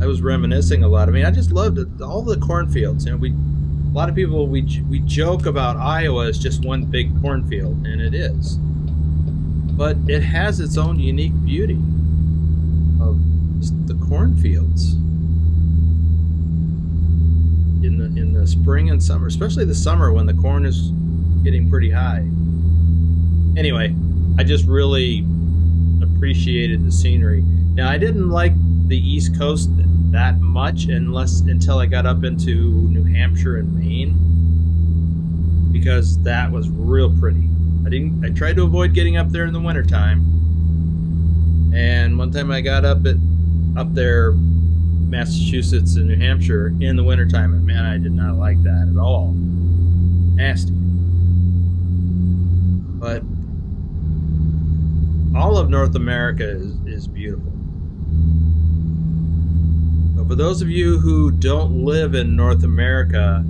I was reminiscing a lot. I mean, I just loved it, all the cornfields. You know, a lot of people we joke about Iowa as just one big cornfield, and it is, but it has its own unique beauty of just the cornfields in the spring and summer, especially the summer when the corn is getting pretty high. Anyway, I just really appreciated the scenery. Now, I didn't like the East Coast that much until I got up into New Hampshire and Maine, because that was real pretty. I tried to avoid getting up there in the wintertime, and one time I got up there, Massachusetts and New Hampshire, in the wintertime, and man, I did not like that at all. Nasty. But all of North America is beautiful. So for those of you who don't live in North America,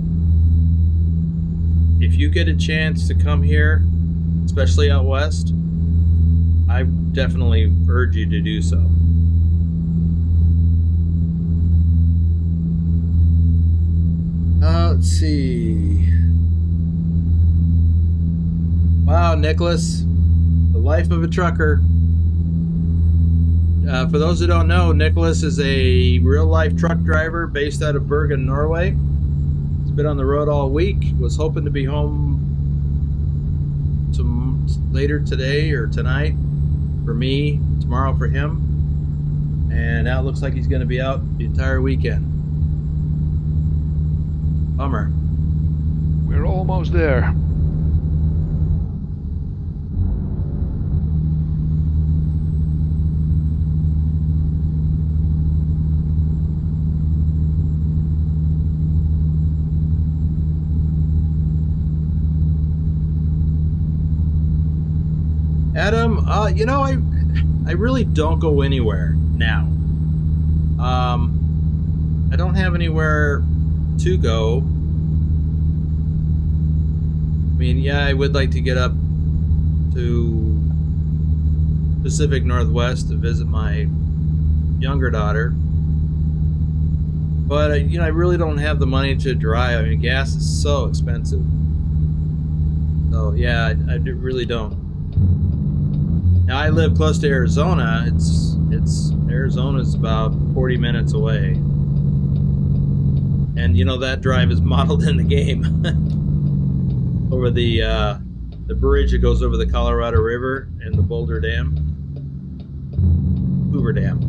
if you get a chance to come here, especially out west, I definitely urge you to do so. Let's see. Wow, Nicholas, the life of a trucker. For those who don't know, Nicholas is a real-life truck driver based out of Bergen, Norway. He's been on the road all week. Was hoping to be home later today or tonight for me, tomorrow for him. And now it looks like he's going to be out the entire weekend. Bummer. We're almost there. Adam, you know, I really don't go anywhere now. I don't have anywhere to go. I mean, yeah, I would like to get up to Pacific Northwest to visit my younger daughter, but you know, I really don't have the money to drive. I mean, gas is so expensive. So yeah, I really don't. Now I live close to Arizona. Arizona's about 40 minutes away, and you know that drive is modeled in the game over the bridge that goes over the Colorado River and the Boulder Dam, Hoover Dam,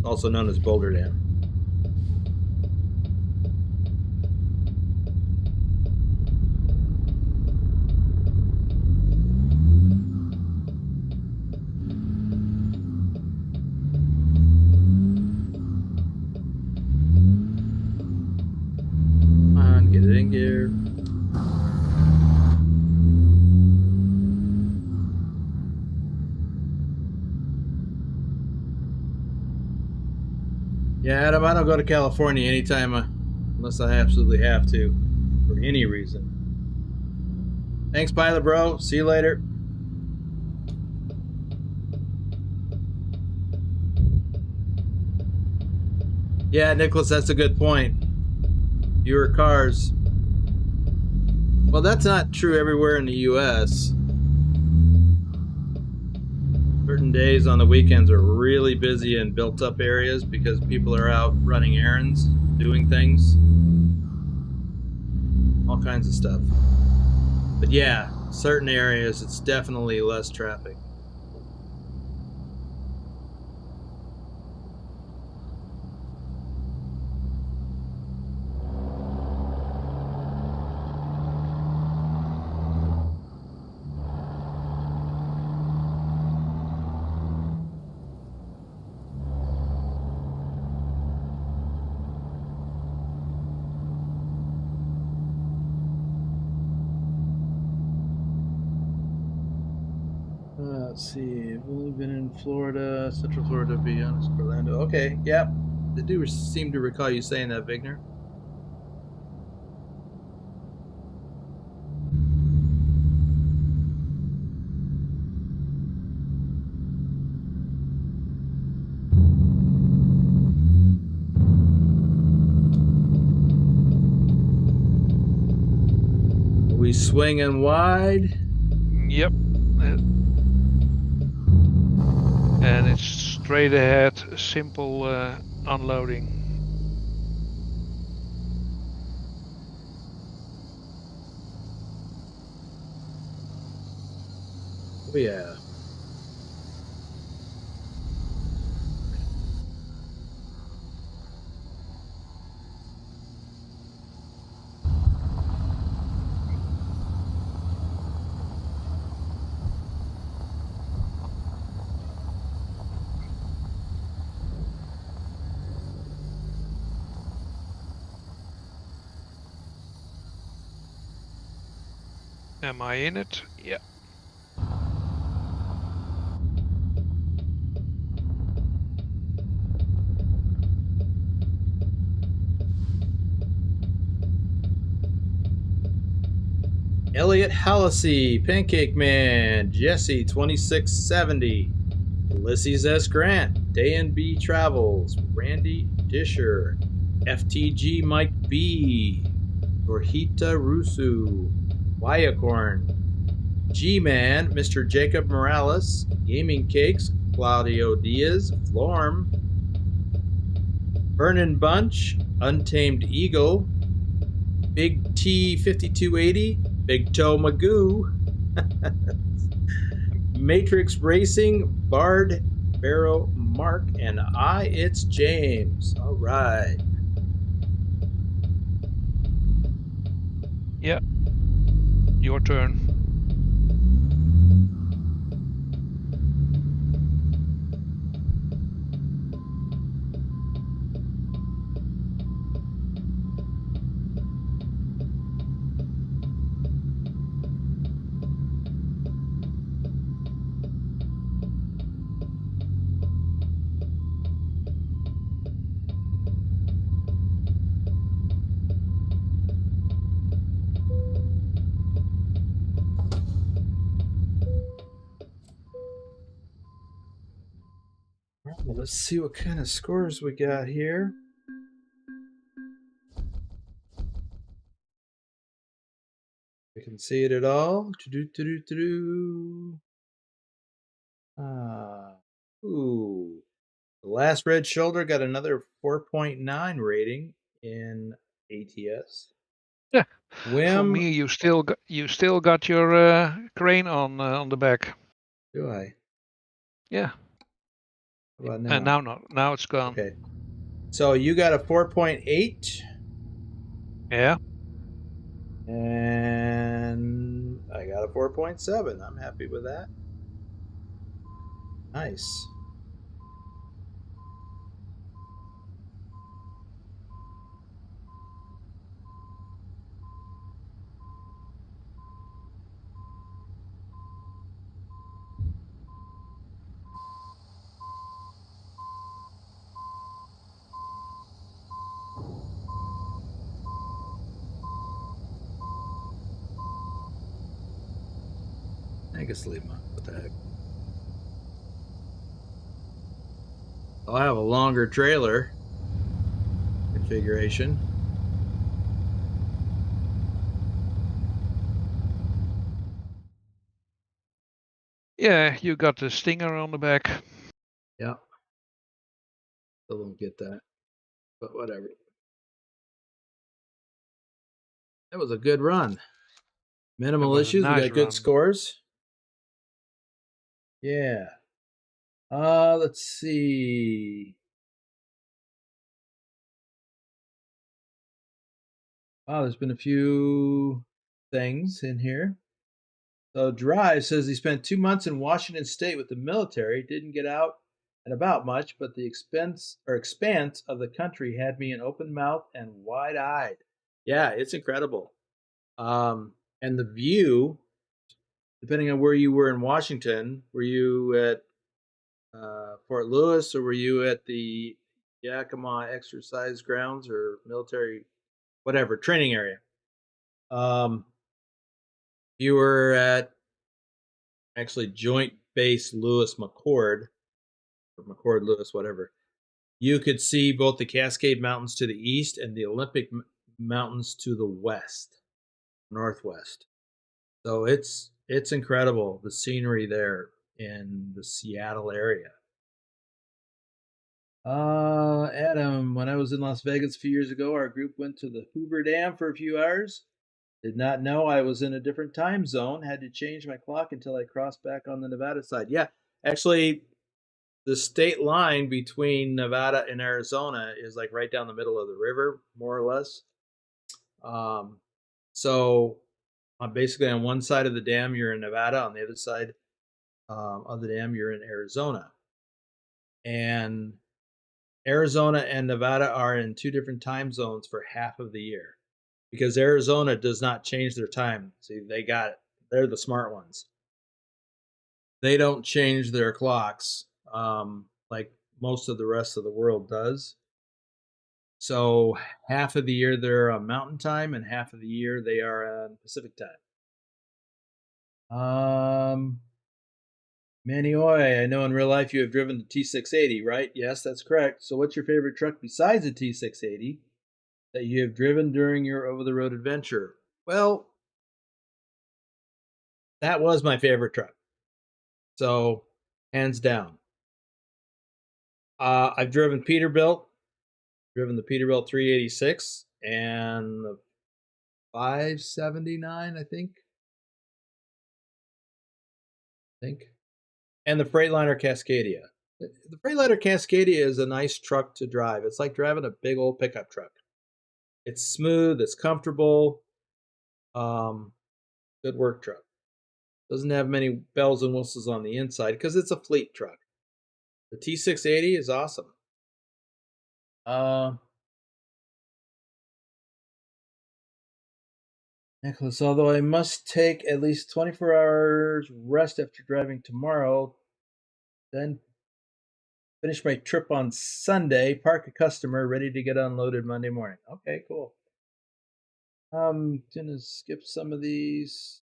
also known as Boulder Dam. Gear. Yeah, Adam, I don't go to California anytime unless I absolutely have to, for any reason. Thanks, pilot bro. See you later. Yeah, Nicholas, that's a good point. Fewer cars. Well, that's not true everywhere in the U.S. Certain days on the weekends are really busy in built-up areas because people are out running errands, doing things, all kinds of stuff. But yeah, certain areas, it's definitely less traffic. Let's see, I've only been in Florida, Central Florida, be honest, Orlando. Okay, yep. I do seem to recall you saying that, Vigner. We swinging wide. Yep. And it's straight ahead, simple unloading. Oh yeah. Am I in it? Yeah. Elliot Hallisey, Pancake Man, Jesse 2670, Ulysses S. Grant, Day and B Travels, Randy Disher, FTG Mike B, Dorhita Rusu, Wyacorn, G-Man, Mr. Jacob Morales, Gaming Cakes, Claudio Diaz, Florm, Vernon Bunch, Untamed Eagle, Big T 5280, Big Toe Magoo, Matrix Racing, Bard, Barrow Mark, and it's James. All right. Yeah. Your turn. Well, let's see what kind of scores we got here. We can see it at all. Ooh. The Last Red Shoulder got another 4.9 rating in ATS. Yeah. For Wim, me, you still got your crane on the back. do I? Yeah. How about now? And now not. Now it's gone. Okay. So you got a 4.8. Yeah. And I got a 4.7. I'm happy with that. Nice. I guess leave them on. What the heck? I'll have a longer trailer configuration. Yeah, you got the Stinger on the back. Yeah. Still don't get that, but whatever. That was a good run. Minimal was a issues. We nice got good run. scores. Yeah. Let's see. Wow, there's been a few things in here. So Drive says he spent 2 months in Washington State with the military, didn't get out and about much, but the expanse of the country had me in open mouth and wide eyed. Yeah, it's incredible. And the view, depending on where you were in Washington, were you at Fort Lewis or were you at the Yakima Exercise Grounds or military, whatever, training area. You were at actually Joint Base Lewis McChord, or McChord Lewis, whatever. You could see both the Cascade Mountains to the east and the Olympic Mountains to the west, northwest. So it's incredible, the scenery there in the Seattle area. Adam, when I was in Las Vegas a few years ago, our group went to the Hoover Dam for a few hours. Did not know I was in a different time zone. Had to change my clock until I crossed back on the Nevada side. Yeah, actually, the state line between Nevada and Arizona is like right down the middle of the river, more or less. So basically on one side of the dam, you're in Nevada. On the other side of the dam, you're in Arizona. And Arizona and Nevada are in two different time zones for half of the year because Arizona does not change their time. See, they got it. They're the smart ones. They don't change their clocks like most of the rest of the world does. So half of the year they're on Mountain Time, and half of the year they are on Pacific Time. Manny Oy, I know in real life you have driven the T680, right? Yes, that's correct. So what's your favorite truck besides the T680 that you have driven during your over-the-road adventure? Well, that was my favorite truck. So, hands down. I've driven Peterbilt, driven the Peterbilt 386 and the 579, I think. And the Freightliner Cascadia. The Freightliner Cascadia is a nice truck to drive. It's like driving a big old pickup truck. It's smooth, it's comfortable. Good work truck. Doesn't have many bells and whistles on the inside because it's a fleet truck. The T680 is awesome. Nicholas, although I must take at least 24 hours rest after driving tomorrow, then finish my trip on Sunday, park a customer, ready to get unloaded Monday morning. Okay, cool. Gonna skip some of these.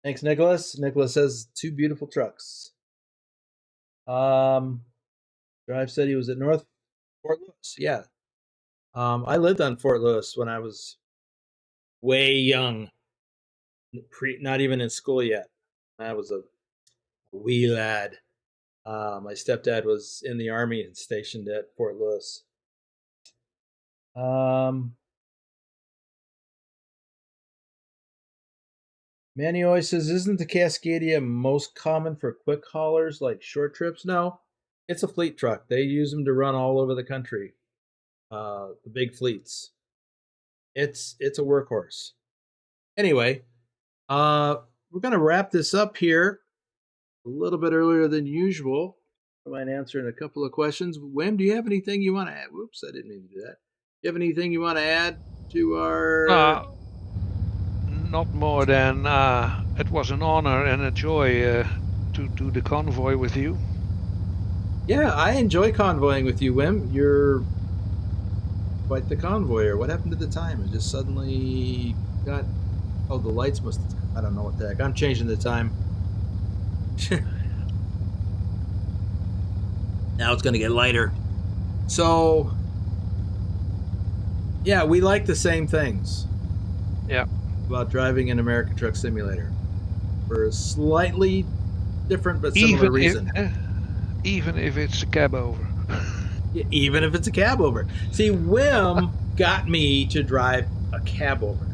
Thanks, Nicholas. Nicholas has two beautiful trucks. Drive said he was at North Fort Lewis. Yeah. I lived on Fort Lewis when I was way young, not even in school yet. I was a wee lad. My stepdad was in the Army and stationed at Fort Lewis. Manny always says, isn't the Cascadia most common for quick haulers like short trips? No, it's a fleet truck. They use them to run all over the country. The big fleets. It's a workhorse. Anyway, we're going to wrap this up here a little bit earlier than usual. I might answer a couple of questions. Wim, do you have anything you want to add? Whoops, I didn't mean to do that. Do you have anything you want to add to our... Not more than it was an honor and a joy to do the convoy with you. Yeah, I enjoy convoying with you, Wim. You're quite the convoyer. What happened to the time? It just suddenly got... Oh, the lights must... I don't know what the heck. I'm changing the time. Now it's going to get lighter. So, yeah, we like the same things. Yeah. About driving an American Truck Simulator for a slightly different but similar reason. Even if it's a cab over. Even if it's a cab over. See, Wim got me to drive a cab over.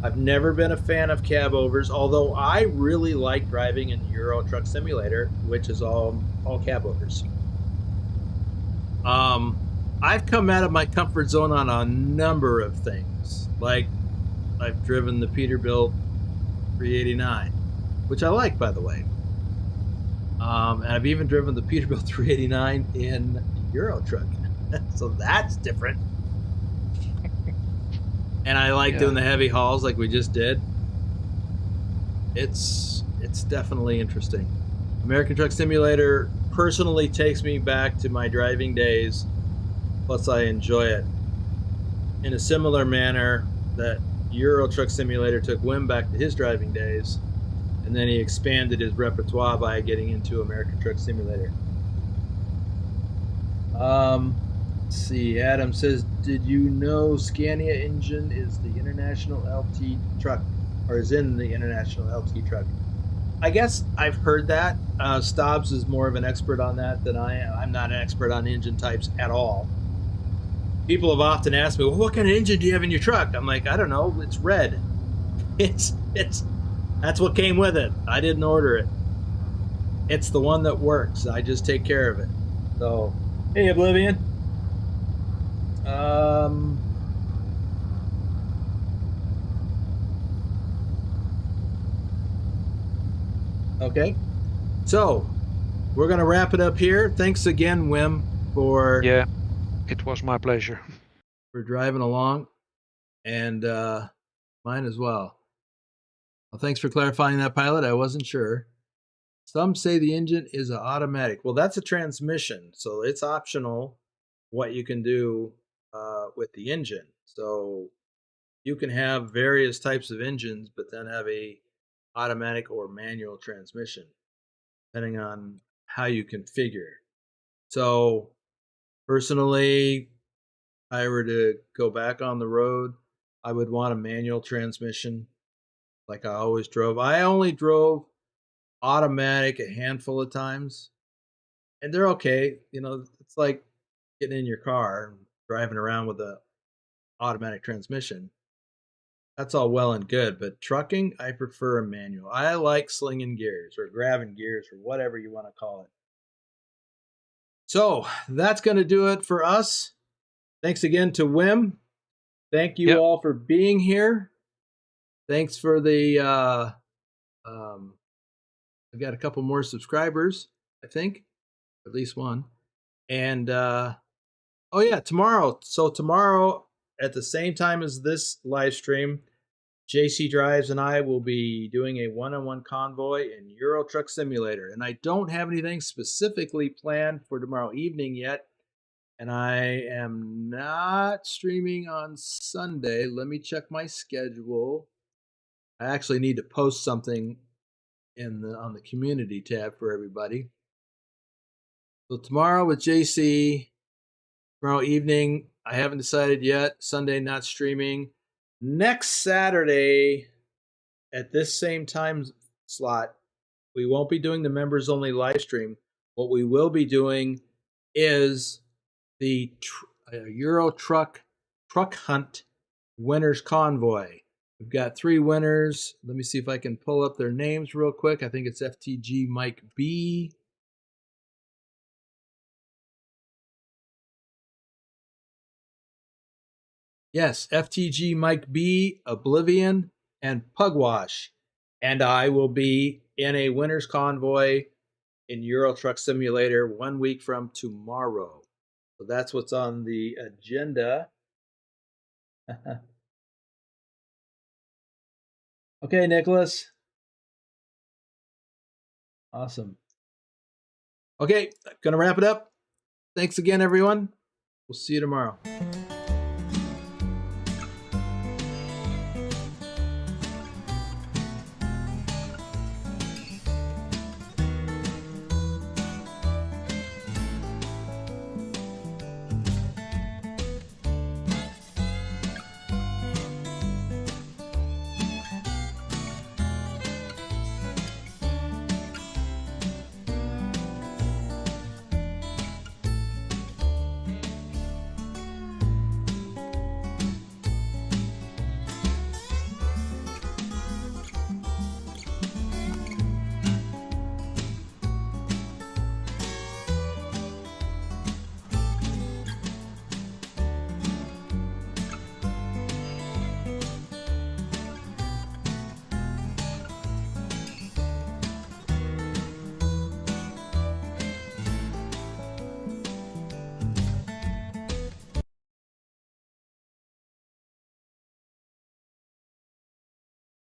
I've never been a fan of cab overs, although I really like driving in the Euro Truck Simulator, which is all cab overs. I've come out of my comfort zone on a number of things. Like, I've driven the Peterbilt 389, which I like, by the way. And I've even driven the Peterbilt 389 in Euro Truck. So that's different. And I like doing the heavy hauls like we just did. It's definitely interesting. American Truck Simulator personally takes me back to my driving days, plus I enjoy it. In a similar manner that Euro Truck Simulator took Wim back to his driving days, and then he expanded his repertoire by getting into American Truck Simulator. Let's see. Adam says, "Did you know Scania engine is the International LT truck, or is in the International LT truck?" I guess I've heard that. Stobbs is more of an expert on that than I am. I'm not an expert on engine types at all. People have often asked me, "Well, what kind of engine do you have in your truck?" I'm like, I don't know. It's red. It's that's what came with it. I didn't order it. It's the one that works. I just take care of it. So, hey, Oblivion. Okay. So, we're going to wrap it up here. Thanks again, Wim, for Yeah, it was my pleasure. For driving along, and mine as well. Well, thanks for clarifying that, pilot. I wasn't sure. Some say the engine is an automatic. Well, that's a transmission, so it's optional what you can do with the engine. So you can have various types of engines, but then have a automatic or manual transmission, depending on how you configure. So personally, if I were to go back on the road, I would want a manual transmission like I always drove. I only drove automatic a handful of times, and they're okay. You know, it's like getting in your car and driving around with a automatic transmission. That's all well and good, but trucking, I prefer a manual. I like slinging gears or grabbing gears or whatever you want to call it. So that's going to do it for us. Thanks again to Wim. Thank you all for being here. Thanks for the I've got a couple more subscribers, I think, at least one. And oh yeah, tomorrow. So tomorrow at the same time as this live stream, JC Drives and I will be doing a one-on-one convoy in Euro Truck Simulator. And I don't have anything specifically planned for tomorrow evening yet. And I am not streaming on Sunday. Let me check my schedule. I actually need to post something on the community tab for everybody. So tomorrow with JC, tomorrow evening, I haven't decided yet. Sunday, not streaming. Next Saturday, at this same time slot, we won't be doing the members only live stream. What we will be doing is the Euro Truck Hunt Winners Convoy. We've got 3 winners. Let me see if I can pull up their names real quick. I think it's FTG Mike B. Yes, FTG Mike B, Oblivion, and Pugwash. And I will be in a winner's convoy in Euro Truck Simulator 1 week from tomorrow. So that's what's on the agenda. Okay, Nicholas. Awesome. Okay, gonna wrap it up. Thanks again, everyone. We'll see you tomorrow.